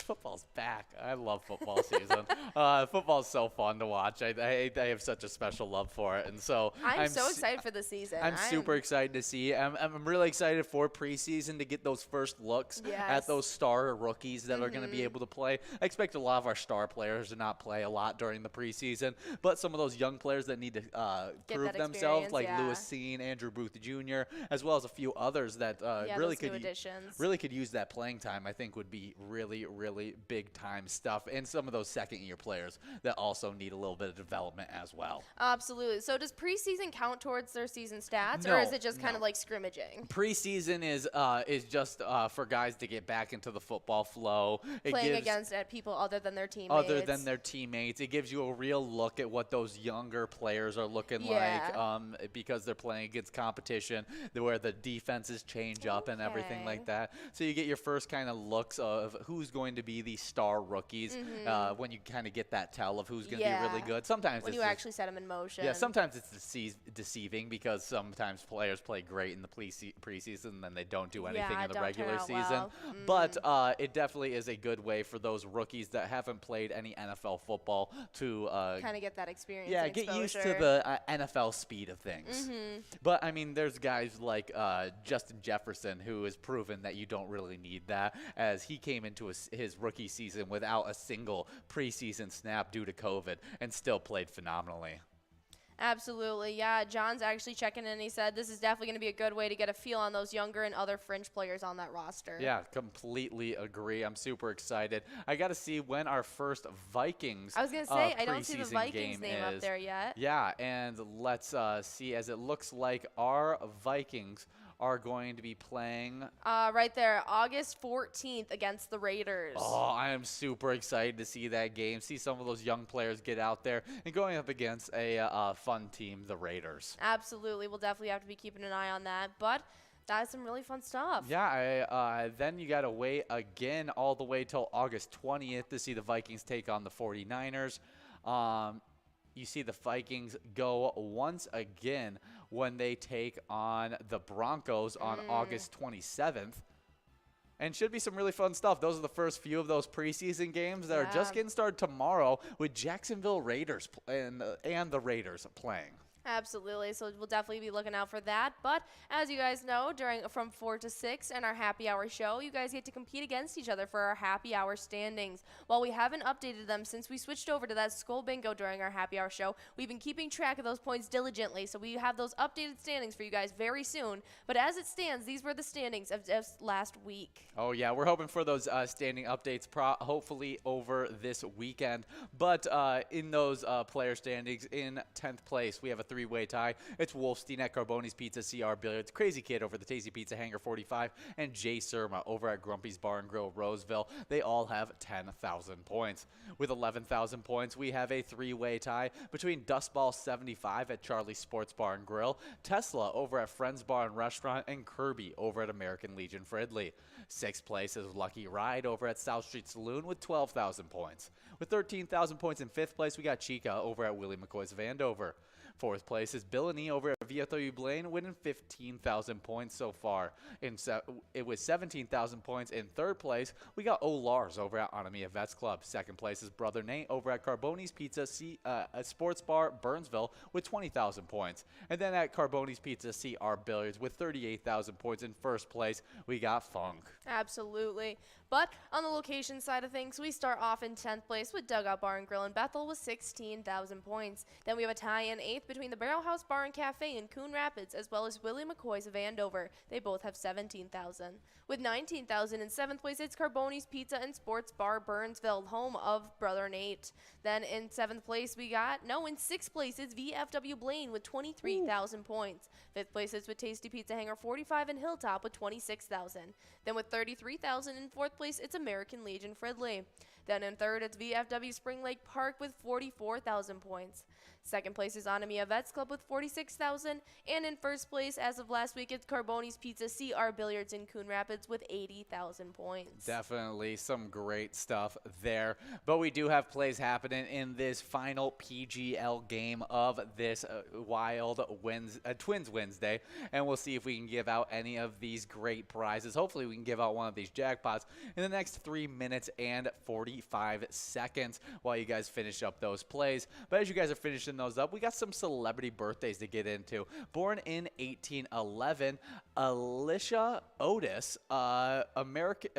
Football's back. I love football season. Football's so fun to watch. I have such a special love for it, and so I'm so excited for the season. I'm super excited to see. I'm really excited for preseason to get those first looks at those star rookies that are going to be able to play. I expect a lot of our star players to not play a lot during the preseason, but some of those young players that need to prove themselves, like Lewis Seen, Andrew Booth Jr., as well as a few others that really could use that playing time. I think would be really big time stuff, and some of those second year players that also need a little bit of development as well. Absolutely. So does preseason count towards their season stats, No, or is it just kind of like scrimmaging? Preseason is just for guys to get back into the football flow. Playing against people other than their teammates. It gives you a real look at what those younger players are looking like, because they're playing against competition where the defenses change up and everything like that. So you get your first kind of looks of who's going to be the star rookies when you kind of get that tell of who's going to be really good. Sometimes when you actually set them in motion. Yeah, sometimes it's deceiving because sometimes players play great in the preseason and then they don't do anything in the regular season. But it definitely is a good way for those rookies that haven't played any NFL football to kind of get that experience. Yeah, get used to the NFL speed of things. But I mean, there's guys like Justin Jefferson who has proven that you don't really need that, as he came into his rookie season without a single preseason snap due to COVID and still played phenomenally. Absolutely. Yeah, John's actually checking in. He said this is definitely going to be a good way to get a feel on those younger and other fringe players on that roster. Yeah, completely agree. I'm super excited. I got to see when our first Vikings I was going to say, I don't see the Vikings name up there yet. Yeah, and let's see, as it looks like our Vikings are going to be playing right there, August 14th against the Raiders. Oh, I am super excited to see that game, see some of those young players get out there and going up against a fun team, the Raiders. Absolutely. We'll definitely have to be keeping an eye on that, but that's some really fun stuff. Yeah, then you got to wait again all the way till August 20th to see the Vikings take on the 49ers. You see the Vikings go once again when they take on the Broncos on August 27th. And should be some really fun stuff. Those are the first few of those preseason games that are just getting started tomorrow with Jacksonville Raiders and the Raiders playing. Absolutely. So we'll definitely be looking out for that. But as you guys know, from 4 to 6 in our happy hour show, you guys get to compete against each other for our happy hour standings. While we haven't updated them since we switched over to that Skull Bingo during our happy hour show, we've been keeping track of those points diligently. So we have those updated standings for you guys very soon. But as it stands, these were the standings of just last week. Oh, yeah, we're hoping for those standing updates hopefully over this weekend. But in those player standings, in 10th place, we have a three-way tie. It's Wolfstein at Carboni's Pizza, CR Billiards, Crazy Kid over the Tasty Pizza Hangar 45, and Jay Surma over at Grumpy's Bar and Grill, Roseville. They all have 10,000 points. With 11,000 points, we have a three-way tie between Dustball 75 at Charlie's Sports Bar and Grill, Tesla over at Friends Bar and Restaurant, and Kirby over at American Legion Fridley. 6th place is Lucky Ride over at South Street Saloon with 12,000 points. With 13,000 points in 5th place, we got Chica over at Willie McCoy's of Andover. 4th place is Billany over at VFW Blaine, winning 15,000 points so far. It was 17,000 points in 3rd place. We got Lars over at Anamia Vets Club. 2nd place is Brother Nate over at Carboni's Pizza Sports Bar, Burnsville, with 20,000 points. And then at Carboni's Pizza CR Billiards with 38,000 points in 1st place, we got Funk. Absolutely. But on the location side of things, we start off in 10th place with Dugout Bar and Grill in Bethel with 16,000 points. Then we have a tie in 8th between the Barrel House Bar and Cafe in Coon Rapids, as well as Willie McCoy's of Andover. They both have 17,000. With 19,000 in 7th place, it's Carboni's Pizza and Sports Bar Burnsville, home of Brother Nate. Then in 7th place, in 6th place, it's VFW Blaine with 23,000 points. 5th place is with Tasty Pizza Hangar 45 and Hilltop with 26,000. Then with 33,000 in 4th place, it's American Legion Fridley. Then in 3rd, it's VFW Spring Lake Park with 44,000 points. 2nd place is Anamia Vets Club with 46,000. And in 1st place, as of last week, it's Carboni's Pizza CR Billiards in Coon Rapids with 80,000 points. Definitely some great stuff there. But we do have plays happening in this final PGL game of this Twins Wednesday. And we'll see if we can give out any of these great prizes. Hopefully we can give out one of these jackpots in the next 3 minutes and 45 seconds while you guys finish up those plays. But as you guys are finishing those up, we got some celebrity birthdays to get into. Born in 1811, Alicia Otis, American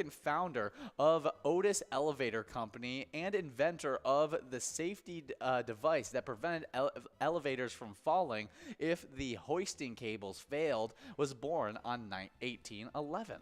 founder of Otis Elevator Company and inventor of the safety device that prevented elevators from falling if the hoisting cables failed, was born on 1811.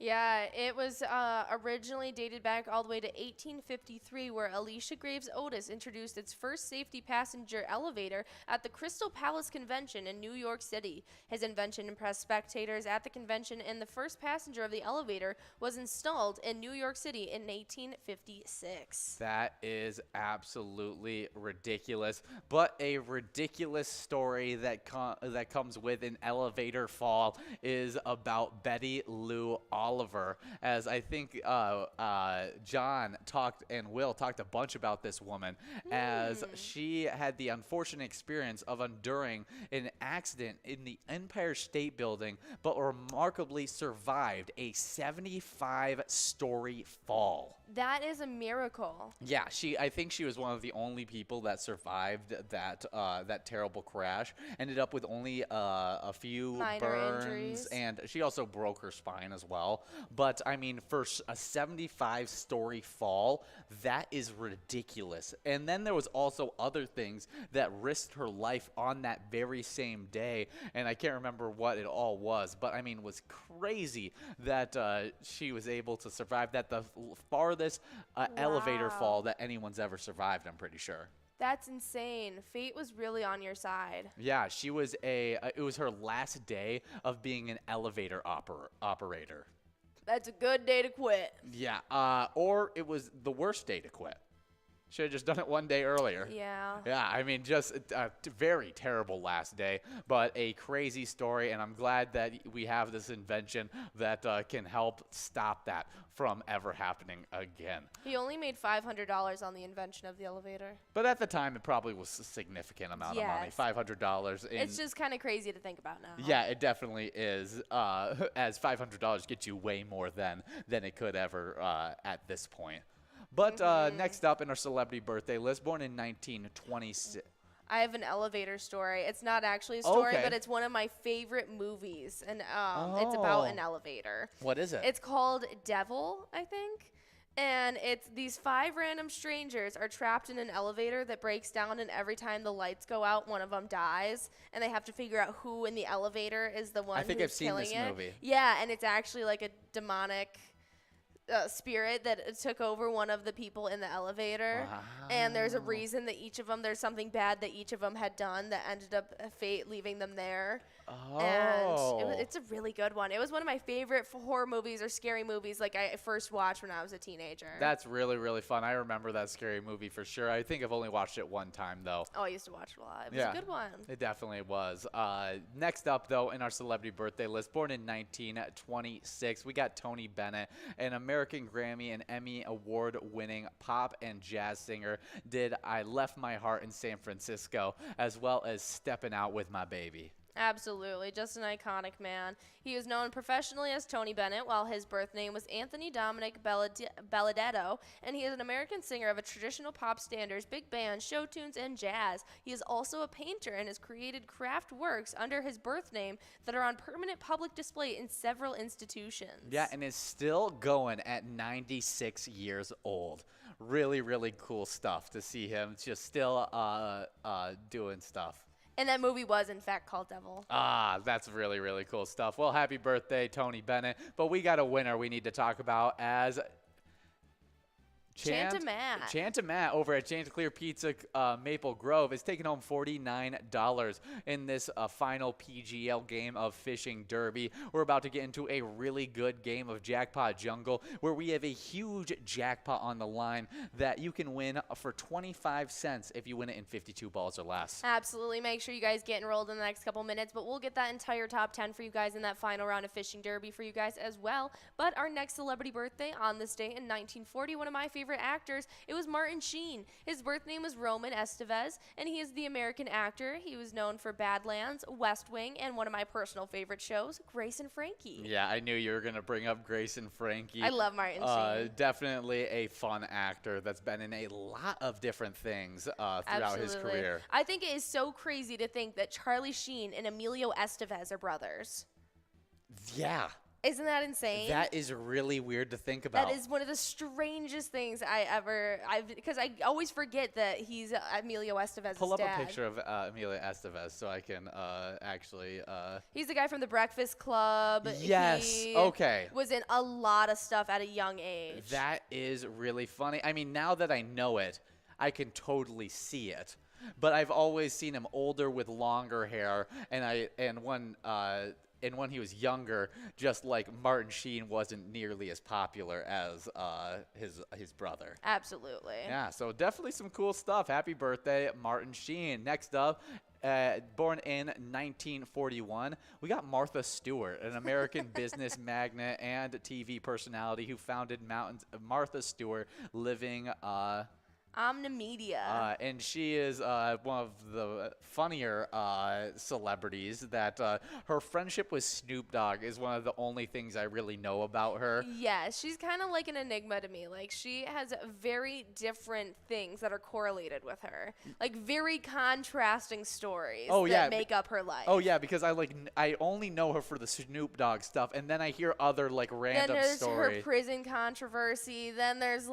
Yeah, it was originally dated back all the way to 1853, where Alicia Graves Otis introduced its first safety passenger elevator at the Crystal Palace Convention in New York City. His invention impressed spectators at the convention, and the first passenger of the elevator was installed in New York City in 1856. That is absolutely ridiculous, but a ridiculous story that comes with an elevator fall is about Betty Lou Oliver, as I think John and Will talked a bunch about this woman, as she had the unfortunate experience of enduring an accident in the Empire State Building, but remarkably survived a 75-story fall. That is a miracle. Yeah, I think she was one of the only people that survived that terrible crash. Ended up with only a few minor burns, injuries, and she also broke her spine as well. But I mean, for a 75-story fall, that is ridiculous. And then there was also other things that risked her life on that very same day, and I can't remember what it all was. But I mean, it was crazy that she was able to survive that. The farthest elevator fall that anyone's ever survived, I'm pretty sure. That's insane. Fate was really on your side. Yeah, she was it was her last day of being an elevator operator. That's a good day to quit. Yeah, or it was the worst day to quit. Should have just done it one day earlier. Yeah. Yeah, I mean, just a very terrible last day, but a crazy story, and I'm glad that we have this invention that can help stop that from ever happening again. He only made $500 on the invention of the elevator. But at the time, it probably was a significant amount of money, $500. It's just kind of crazy to think about now. Yeah, it definitely is, as $500 gets you way more than it could ever at this point. But next up in our celebrity birthday list, born in 1926. I have an elevator story. It's not actually a story, Okay. but it's one of my favorite movies, and it's about an elevator. What is it? It's called Devil, I think. And it's these 5 random strangers are trapped in an elevator that breaks down, and every time the lights go out, one of them dies, and they have to figure out who in the elevator is the one I think who's I've seen killing this it. movie. Yeah, and it's actually like a demonic spirit that took over one of the people in the elevator. Wow. And there's a reason that each of them, there's something bad that each of them had done that ended up fate leaving them there. Oh. And it's a really good one. It was one of my favorite horror movies or scary movies like I first watched when I was a teenager. That's really, really fun. I remember that scary movie for sure. I think I've only watched it one time, though. Oh, I used to watch it a lot. It was Yeah. a good one. It definitely was. Next up, though, in our celebrity birthday list, born in 1926, we got Tony Bennett, an American Grammy and Emmy award-winning pop and jazz singer, did I Left My Heart in San Francisco, as well as Steppin' Out with My Baby. Absolutely, just an iconic man. He was known professionally as Tony Bennett, while his birth name was Anthony Dominic Belladetto, and he is an American singer of a traditional pop standards, big band, show tunes, and jazz. He is also a painter and has created craft works under his birth name that are on permanent public display in several institutions. Yeah, and is still going at 96 years old. Really, really cool stuff to see him just still doing stuff. And that movie was, in fact, called Devil. Ah, that's really, really cool stuff. Well, happy birthday, Tony Bennett. But we got a winner we need to talk about as Chantamat. Chantamat over at Chanticleer Pizza Maple Grove is taking home $49 in this final PGL game of Fishing Derby. We're about to get into a really good game of Jackpot Jungle where we have a huge jackpot on the line that you can win for 25 cents if you win it in 52 balls or less. Absolutely. Make sure you guys get enrolled in the next couple minutes, but we'll get that entire top 10 for you guys in that final round of Fishing Derby for you guys as well. But our next celebrity birthday on this day in 1940, one of my favorite actors, it was Martin Sheen. His birth name was Roman Estevez, and he is the American actor. He was known for Badlands, West Wing, and one of my personal favorite shows, Grace and Frankie. Yeah, I knew you were going to bring up Grace and Frankie. I love Martin Sheen. Definitely a fun actor that's been in a lot of different things throughout his Absolutely. career. I think it is so crazy to think that Charlie Sheen and Emilio Estevez are brothers. Yeah. Isn't that insane? That is really weird to think about. That is one of the strangest things because I always forget that he's Emilio Estevez's Pull up dad. a picture of Emilio Estevez so I can actually. He's the guy from The Breakfast Club. Yes. He Okay. was in a lot of stuff at a young age. That is really funny. I mean, now that I know it, I can totally see it. But I've always seen him older with longer hair, and when he was younger, just like Martin Sheen wasn't nearly as popular as his brother. Absolutely. Yeah, so definitely some cool stuff. Happy birthday, Martin Sheen. Next up, born in 1941, we got Martha Stewart, an American business magnate and TV personality who founded Martha Stewart Living Omnimedia. and she is one of the funnier celebrities that her friendship with Snoop Dogg is one of the only things I really know about her. Yeah, she's kind of like an enigma to me. Like, she has very different things that are correlated with her. Like, very contrasting stories that make up her life. Oh, yeah, because I only know her for the Snoop Dogg stuff, and then I hear other, random then there's stories. her prison controversy. Then there's,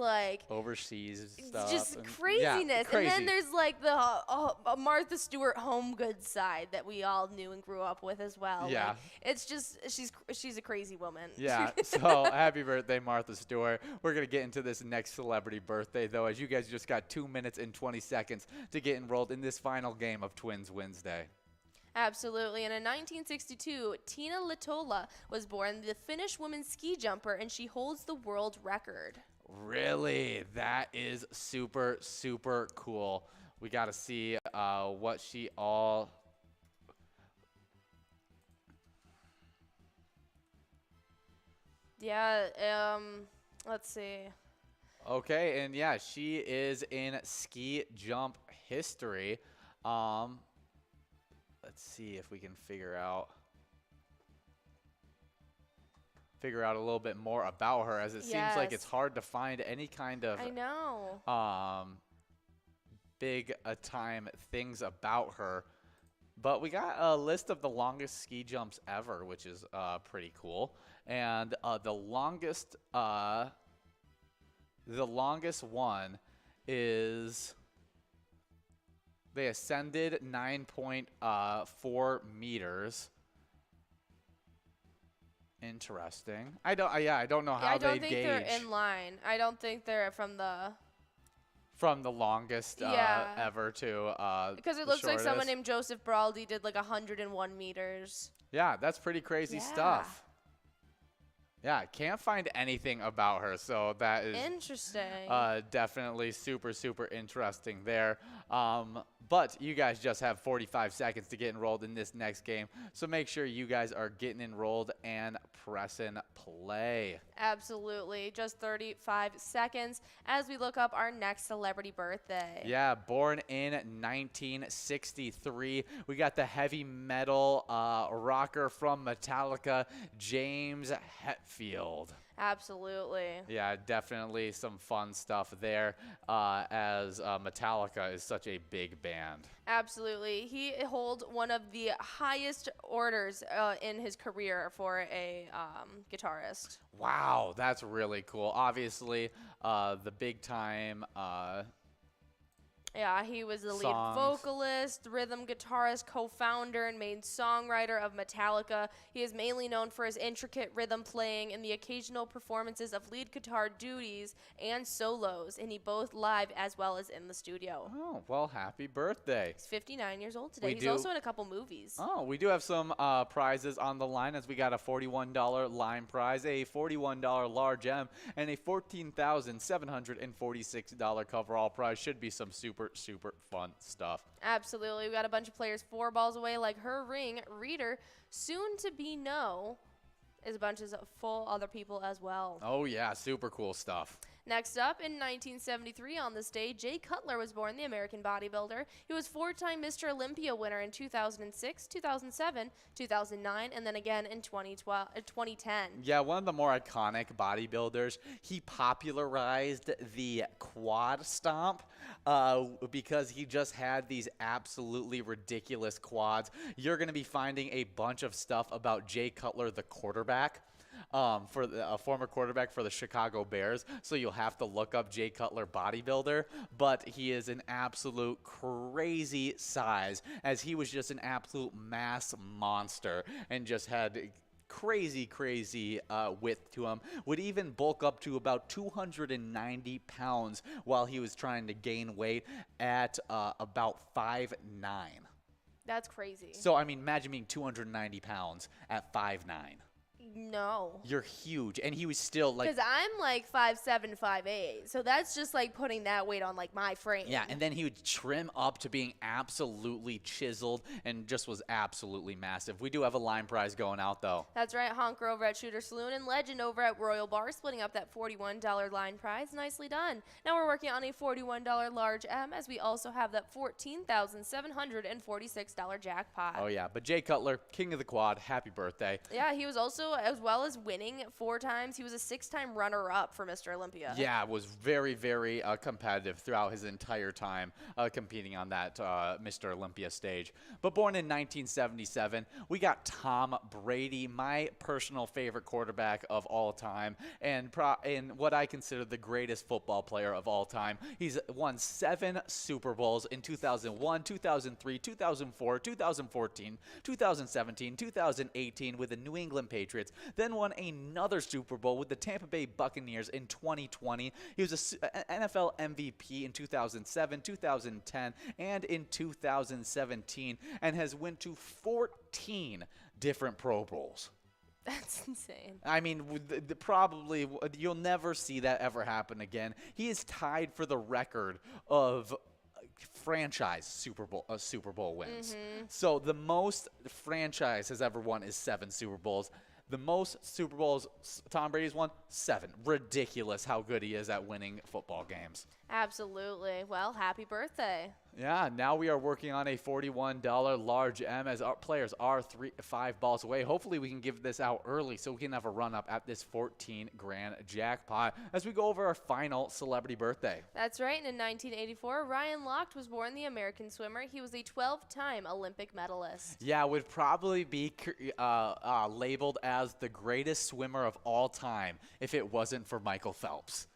Overseas stuff. just and- craziness. Yeah, crazy. And then there's, the Martha Stewart home goods side that we all knew and grew up with as well. Yeah. It's just, she's a crazy woman. Yeah, so happy birthday, Martha Stewart. We're going to get into this next celebrity birthday, though, as you guys just got 2 minutes and 20 seconds to get enrolled in this final game of TwinsWinsDay. Absolutely. And in 1962, Tina Latola was born, the Finnish woman ski jumper, and she holds the world record. Really? That is super, super cool. We got to see what she all... Yeah, let's see. Okay, and yeah, she is in ski jump history. Let's see if we can figure out a little bit more about her, as it seems like it's hard to find any kind of I know. big time things about her. But we got a list of the longest ski jumps ever, which is pretty cool. And the longest one is they ascended 9.4 meters. Interesting. I don't know how they gauge. I don't think they're in line. I don't think they're from the longest ever to because it looks like someone named Joseph Braldi did like 101 meters. Yeah, that's pretty crazy stuff. Yeah, I can't find anything about her, so that is interesting. Definitely super, super interesting there. But you guys just have 45 seconds to get enrolled in this next game, so make sure you guys are getting enrolled and pressing play. Absolutely. Just 35 seconds as we look up our next celebrity birthday. Yeah, born in 1963. We got the heavy metal rocker from Metallica, James Hetfield. Absolutely. Yeah, definitely some fun stuff there as Metallica is such a big band. Absolutely. He holds one of the highest orders in his career for a guitarist. Wow, that's really cool. Obviously, the big time yeah, he was the lead vocalist, rhythm guitarist, co-founder, and main songwriter of Metallica. He is mainly known for his intricate rhythm playing and the occasional performances of lead guitar duties and solos, and he both live as well as in the studio. Oh, well, happy birthday. He's 59 years old today. He's also in a couple movies. Oh, we do have some prizes on the line as we got a $41 line prize, a $41 large M, and a $14,746 coverall prize. Should be some super fun stuff. Absolutely. We got a bunch of players 4 balls away, like her ring reader, soon to be is a bunch of full other people as well. Oh yeah, super cool stuff. Next up, in 1973 on this day, Jay Cutler was born, the American bodybuilder. He was 4-time Mr. Olympia winner in 2006, 2007, 2009, and then again in 2010. Yeah, one of the more iconic bodybuilders. He popularized the quad stomp because he just had these absolutely ridiculous quads. You're going to be finding a bunch of stuff about Jay Cutler, the quarterback. For a former quarterback for the Chicago Bears, so you'll have to look up Jay Cutler bodybuilder, but he is an absolute crazy size, as he was just an absolute mass monster and just had crazy width to him. Would even bulk up to about 290 pounds while he was trying to gain weight at about 5'9". That's crazy. So I mean, imagine being 290 pounds at 5'9". No. You're huge. And he was still like... Because I'm like 5'7", 5'8". So that's just like putting that weight on like my frame. Yeah, and then he would trim up to being absolutely chiseled and just was absolutely massive. We do have a line prize going out, though. That's right. Honker over at Shooter Saloon and Legend over at Royal Bar splitting up that $41 line prize. Nicely done. Now we're working on a $41 large M, as we also have that $14,746 jackpot. Oh, yeah. But Jay Cutler, king of the quad, happy birthday. Yeah, he was also, as well as winning 4 times, he was a 6-time runner-up for Mr. Olympia. Yeah, was very competitive throughout his entire time competing on that Mr. Olympia stage. But born in 1977, we got Tom Brady, my personal favorite quarterback of all time, and what I consider the greatest football player of all time. He's won 7 Super Bowls in 2001, 2003, 2004, 2014, 2017, 2018 with the New England Patriots, then won another Super Bowl with the Tampa Bay Buccaneers in 2020. He was an NFL MVP in 2007, 2010, and in 2017, and has went to 14 different Pro Bowls. That's insane. I mean, probably you'll never see that ever happen again. He is tied for the record of franchise Super Bowl wins. So the most franchise has ever won is 7 Super Bowls. The most Super Bowls Tom Brady's won, 7. Ridiculous how good he is at winning football games. Absolutely. Well, happy birthday. Yeah, now we are working on a $41 large M as our players are 5 balls away. Hopefully we can give this out early so we can have a run up at this 14 grand jackpot as we go over our final celebrity birthday. That's right. And in 1984, Ryan Lochte was born, the American swimmer. He was a 12-time Olympic medalist. Yeah, would probably be labeled as the greatest swimmer of all time if it wasn't for Michael Phelps.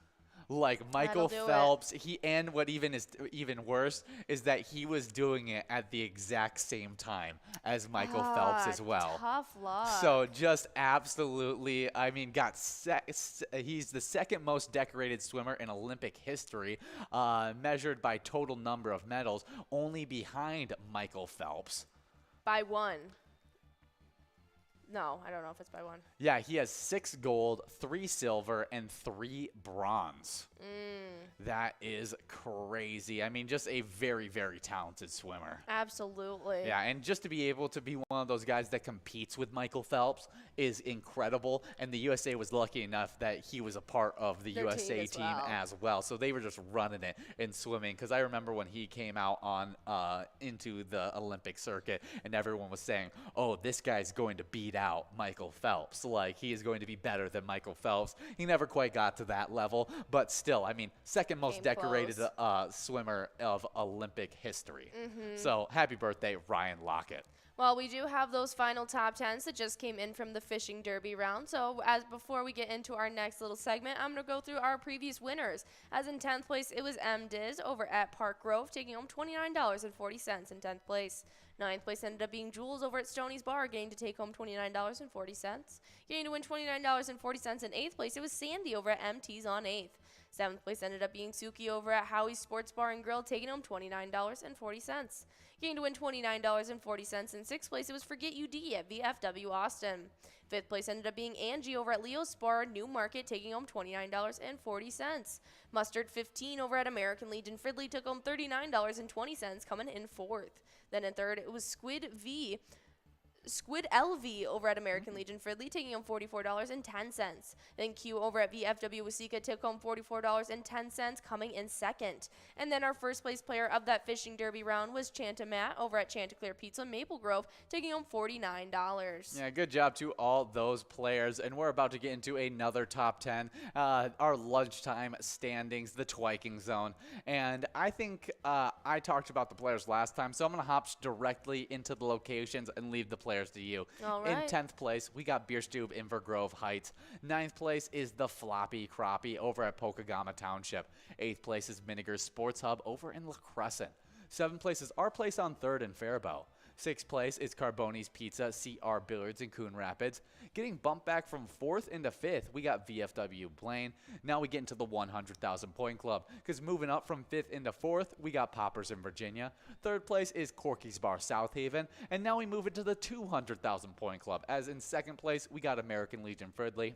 Like Michael Phelps, and what is even worse is that he was doing it at the exact same time as Michael Phelps as well. Tough luck. So just absolutely, I mean, he's the second most decorated swimmer in Olympic history, measured by total number of medals, only behind Michael Phelps. By one. No, I don't know if it's by one. Yeah, he has 6 gold, 3 silver, and 3 bronze. That is crazy. I mean, just a very, very talented swimmer. Absolutely. Yeah, and just to be able to be one of those guys that competes with Michael Phelps is incredible. And the USA was lucky enough that he was a part of the USA team as well. So they were just running it in swimming. Because I remember when he came out on into the Olympic circuit, and everyone was saying, "Oh, this guy's going to beat out Michael Phelps. Like, he is going to be better than Michael Phelps." He never quite got to that level, but still, I mean, second most decorated swimmer of Olympic history. So happy birthday, Ryan Lochte. Well, we do have those final top 10s that just came in from the fishing derby round. So before we get into our next little segment, I'm going to go through our previous winners. As in 10th place, it was M. Diz over at Park Grove, taking home $29.40 in 10th place. 9th place ended up being Jules over at Stoney's Bar, getting to take home $29.40. Getting to win $29.40 in 8th place, it was Sandy over at MT's on 8th. 7th place ended up being Suki over at Howie's Sports Bar and Grill, taking home $29.40. Getting to win $29.40 in 6th place, it was Forget UD at VFW Austin. 5th place ended up being Angie over at Leo's Spar, New Market, taking home $29.40. Mustard 15 over at American Legion Fridley took home $39.20, coming in 4th. Then in 3rd, it was Squid LV over at American Legion Fridley, taking home $44.10. Then Q over at VFW Wasika took home $44.10, coming in 2nd. And then our first place player of that fishing derby round was Chanta Matt over at Chanticleer Pizza, Maple Grove, taking home $49. Yeah, good job to all those players. And we're about to get into another top 10, our lunchtime standings, the Twiking Zone. And I think I talked about the players last time, so I'm going to hop directly into the locations and leave the players to you. All right. In 10th place, we got Bierstube Inver Grove Heights. 9th place is the Floppy Crappie over at Pokegama Township. 8th place is Miniger's Sports Hub over in La Crescent. 7th place is our place on 3rd in Faribault. 6th place is Carboni's Pizza, CR Billiards in Coon Rapids. Getting bumped back from 4th into 5th, we got VFW Blaine. Now we get into the 100,000 point club, because moving up from 5th into 4th, we got Poppers in Virginia. 3rd place is Corky's Bar South Haven. And now we move into the 200,000 point club, as in 2nd place, we got American Legion Fridley.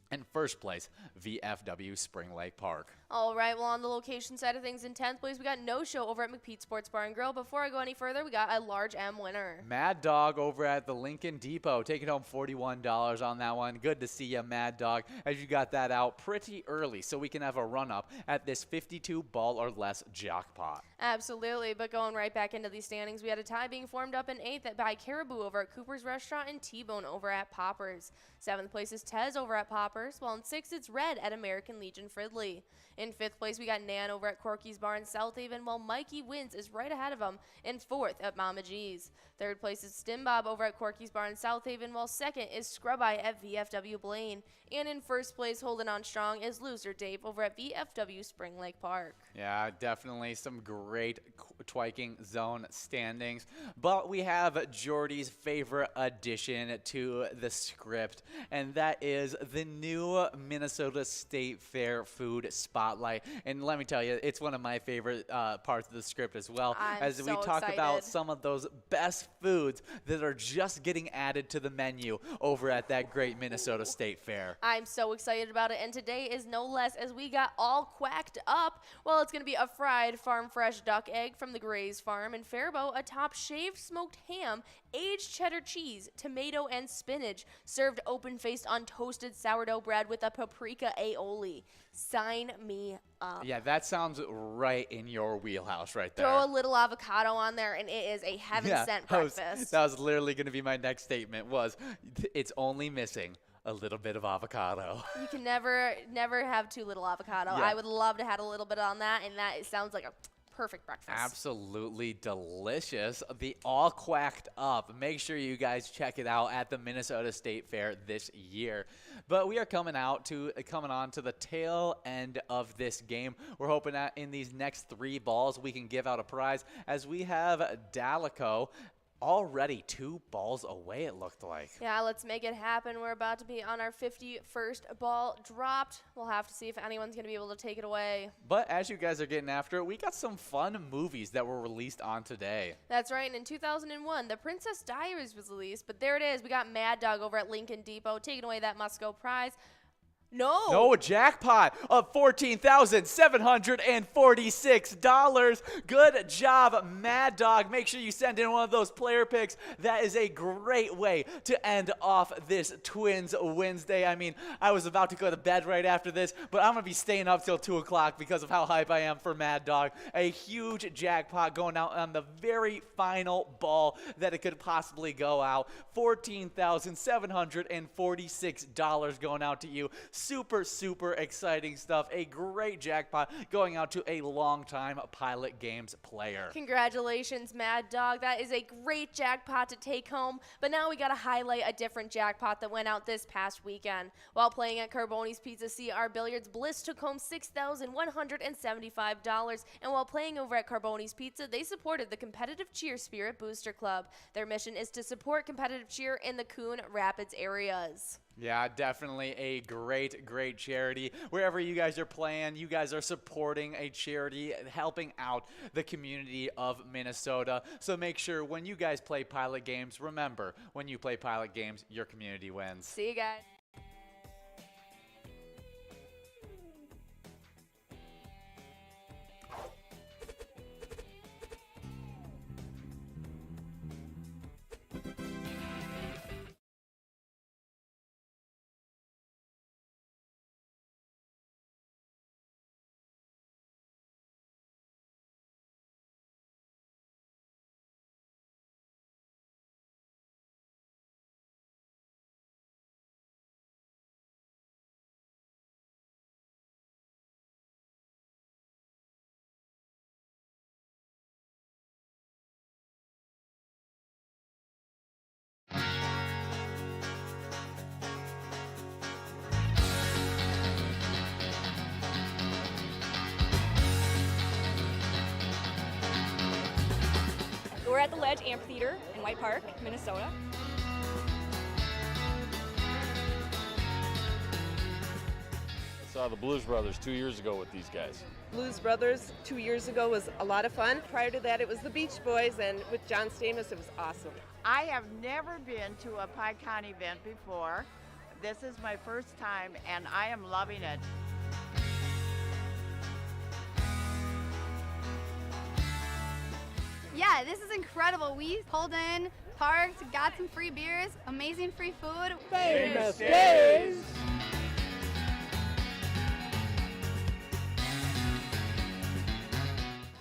And 1st place, VFW Spring Lake Park. All right, well, on the location side of things, in 10th place, we got No Show over at McPete Sports Bar and Grill. Before I go any further, we got a large M winner. Mad Dog over at the Lincoln Depot, taking home $41 on that one. Good to see you, Mad Dog, as you got that out pretty early so we can have a run-up at this 52 ball or less jackpot. Absolutely, but going right back into these standings, we had a tie being formed up in 8th by Caribou over at Cooper's Restaurant and T-Bone over at Poppers. 7th place is Tez over at Poppers, while in 6th it's Red at American Legion Fridley. In 5th place, we got Nan over at Corky's Bar in South Haven, while Mikey Wins is right ahead of him in 4th at Mama G's. 3rd place is Stimbob over at Corky's Bar in South Haven, while 2nd is Scrub Eye at VFW Blaine. And in 1st place, holding on strong, is Loser Dave over at VFW Spring Lake Park. Yeah, definitely some great Twiking Zone standings. But we have Jordy's favorite addition to the script, and that is the new Minnesota State Fair Food Spotlight. And let me tell you, it's one of my favorite parts of the script as well, as we talk about some of those best foods that are just getting added to the menu over at that great Minnesota State Fair. I'm so excited about it, and today is no less, as we got all quacked up. Well, it's going to be a fried farm fresh duck egg from the Gray's Farm in Faribault, a top shaved smoked ham, aged cheddar cheese, tomato, and spinach, served open-faced on toasted sourdough bread with a paprika aioli. Sign me up. Yeah, that sounds right in your wheelhouse right there. Throw a little avocado on there, and it is a heaven-sent breakfast. That was literally going to be my next statement was, it's only missing a little bit of avocado. You can never have too little avocado. Yeah. I would love to have a little bit on that, and that it sounds like a perfect breakfast. Absolutely delicious. The all quacked up. Make sure you guys check it out at the Minnesota State Fair this year. But we are coming on to the tail end of this game. We're hoping that in these next 3 balls we can give out a prize, as we have Dalico already 2 balls away, it looked like. Yeah, let's make it happen. We're about to be on our 51st ball dropped. We'll have to see if anyone's going to be able to take it away. But as you guys are getting after it, we got some fun movies that were released on today. That's right, and in 2001, The Princess Diaries was released, but there it is. We got Mad Dog over at Lincoln Depot taking away that must-go prize. No, jackpot of $14,746. Good job, Mad Dog. Make sure you send in one of those player picks. That is a great way to end off this Twins Wednesday. I mean, I was about to go to bed right after this, but I'm going to be staying up till 2 o'clock because of how hype I am for Mad Dog. A huge jackpot going out on the very final ball that it could possibly go out. $14,746 going out to you. Super, super exciting stuff. A great jackpot going out to a longtime Pilot Games player. Congratulations, Mad Dog. That is a great jackpot to take home. But now we got to highlight a different jackpot that went out this past weekend. While playing at Carboni's Pizza CR Billiards, Bliss took home $6,175. And while playing over at Carboni's Pizza, they supported the Competitive Cheer Spirit Booster Club. Their mission is to support competitive cheer in the Coon Rapids areas. Yeah, definitely a great, great charity. Wherever you guys are playing, you guys are supporting a charity, helping out the community of Minnesota. So make sure when you guys play Pilot Games, remember, when you play Pilot Games, your community wins. See you guys. We're at the Ledge Amphitheater in White Park, Minnesota. I saw the Blues Brothers 2 years ago with these guys. Blues Brothers 2 years ago was a lot of fun. Prior to that, it was the Beach Boys, and with John Stamos, it was awesome. I have never been to a PyCon event before. This is my first time, and I am loving it. Yeah, this is incredible. We pulled in, parked, got some free beers, amazing free food. Famous days!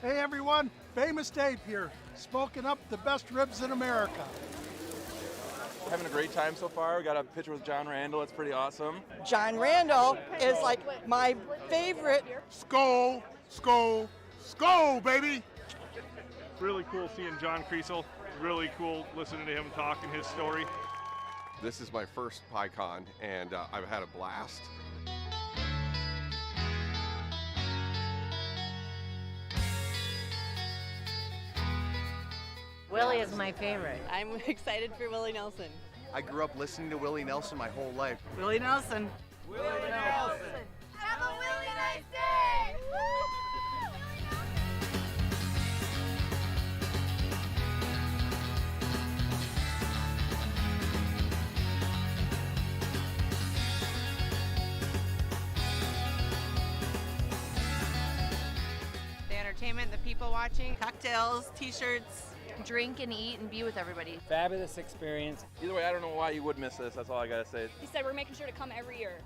Hey everyone, Famous Dave here, smoking up the best ribs in America. Having a great time so far. We got a picture with John Randall. It's pretty awesome. John Randall is like my favorite. Skol, skol, skol, baby! Really cool seeing John Kriesel. Really cool listening to him talk and his story. This is my first PyCon, and I've had a blast. Willie is my favorite. I'm excited for Willie Nelson. I grew up listening to Willie Nelson my whole life. Willie Nelson. Willie Nelson. Have a really nice day! The entertainment, the people watching, cocktails, t-shirts, drink and eat and be with everybody. Fabulous experience. Either way, I don't know why you would miss this. That's all I gotta say. He said we're making sure to come every year.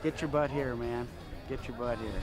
Get your butt here, man. Get your butt here.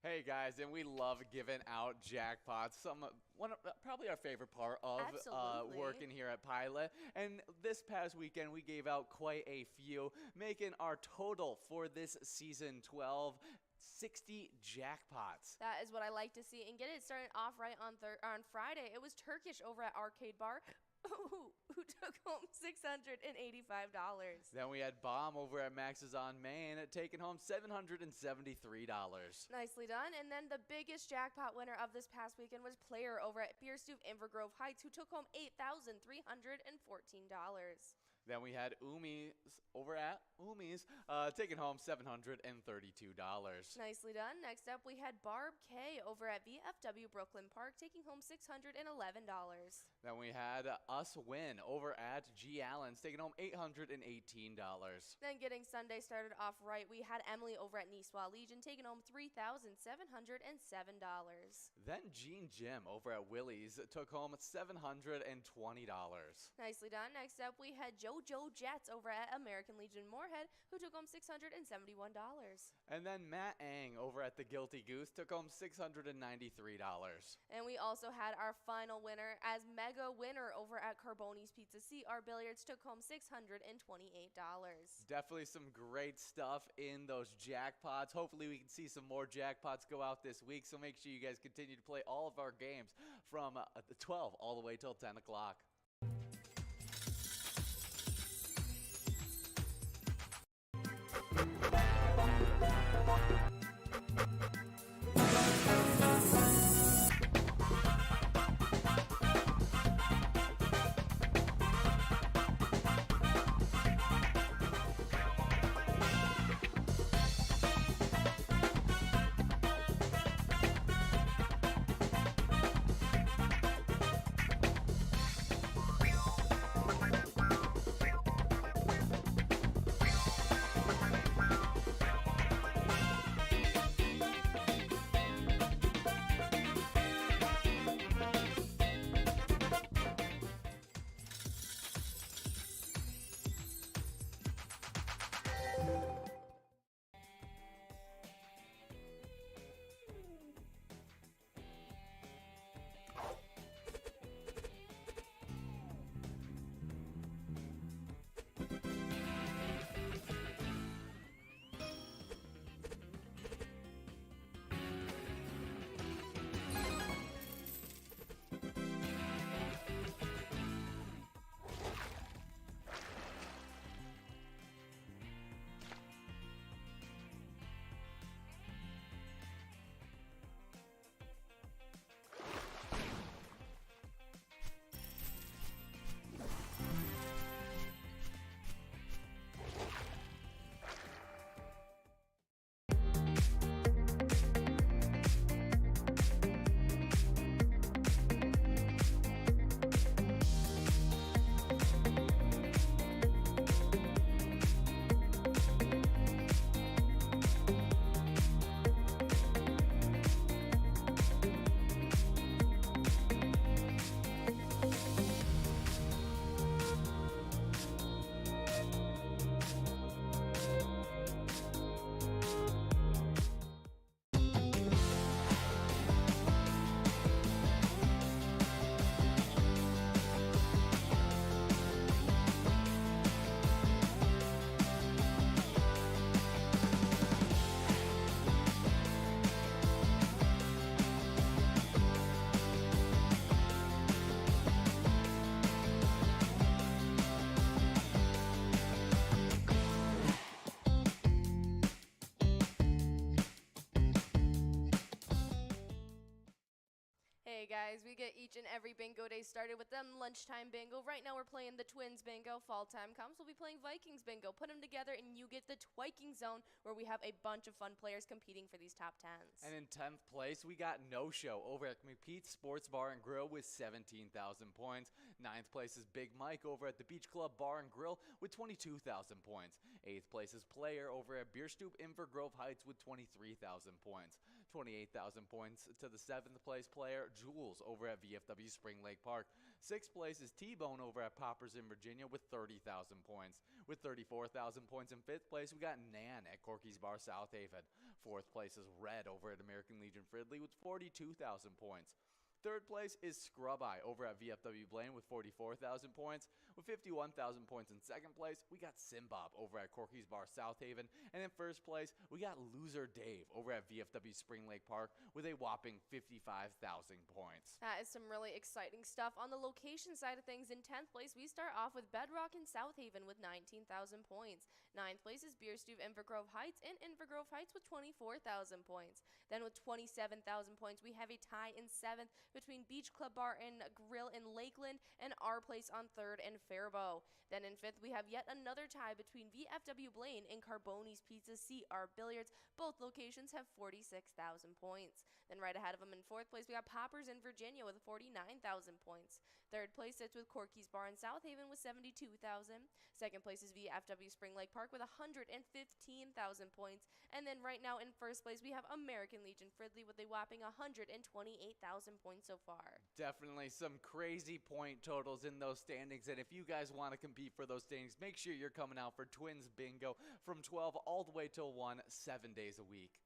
Hey guys, and we love giving out jackpots. Probably our favorite part of working here at Pilot. And this past weekend, we gave out quite a few, making our total for this season 12 60 jackpots. That is what I like to see. And get it started off right on Friday. It was Turkish over at Arcade Bar. who took home $685. Then we had Bomb over at Max's on Main taking home $773. Nicely done. And then the biggest jackpot winner of this past weekend was Player over at Beerstube Invergrove Heights, who took home $8,314. Then we had Umi's over at Umi's taking home $732. Nicely done. Next up, we had Barb K over at VFW Brooklyn Park taking home $611. Then we had Us Win over at G. Allen's taking home $818. Then getting Sunday started off right, we had Emily over at Niçoise Legion taking home $3,707. Then Gene Jim over at Willie's took home $720. Nicely done. Next up, we had JoJo Jets over at American Legion Moorhead, who took home $671. And then Matt Ang over at the Guilty Goose took home $693. And we also had our final winner as mega winner over at Carboni's Pizza CR Billiards took home $628. Definitely some great stuff in those jackpots. Hopefully we can see some more jackpots go out this week, so make sure you guys continue to play all of our games from the 12 all the way till 10 o'clock. Hey guys, we get each and every bingo day started with them lunchtime bingo. Right now we're playing the Twins bingo. Fall time comes, we'll be playing Vikings bingo. Put them together and you get the Twiking zone, where we have a bunch of fun players competing for these top 10s. And in 10th place, we got No Show over at McPete's Sports Bar and Grill with 17,000 points. 9th place is Big Mike over at the Beach Club Bar and Grill with 22,000 points. 8th place is Player over at Beer Stoop Invergrove Heights with 23,000 points. 28,000 points to the 7th place player, Jules over at VFW Spring Lake Park. 6th place is T-Bone over at Poppers in Virginia with 30,000 points. With 34,000 points in 5th place, we got Nan at Corky's Bar South Haven. 4th place is Red over at American Legion Fridley with 42,000 points. 3rd place is Scrub Eye over at VFW Blaine with 44,000 points. With 51,000 points in second place, we got Simbob over at Corky's Bar South Haven. And in first place, we got Loser Dave over at VFW Spring Lake Park with a whopping 55,000 points. That is some really exciting stuff. On the location side of things, in 10th place, we start off with Bedrock in South Haven with 19,000 points. 9th place is Beer Stew Invergrove Heights in Invergrove Heights with 24,000 points. Then with 27,000 points, we have a tie in 7th between Beach Club Bar and Grill in Lakeland and Our Place on 3rd and Faribault. Then in 5th, we have yet another tie between VFW Blaine and Carboni's Pizza CR Billiards. Both locations have 46,000 points. Then right ahead of them in 4th place, we got Poppers in Virginia with 49,000 points. 3rd place sits with Corky's Bar in South Haven with 72,000. 2nd place is VFW Spring Lake Park with 115,000 points. And then right now in 1st place, we have American Legion Fridley with a whopping 128,000 points so far. Definitely some crazy point totals in those standings, and if you guys want to compete for those standings, make sure you're coming out for Twins Bingo from 12 all the way till 1, 7 days a week.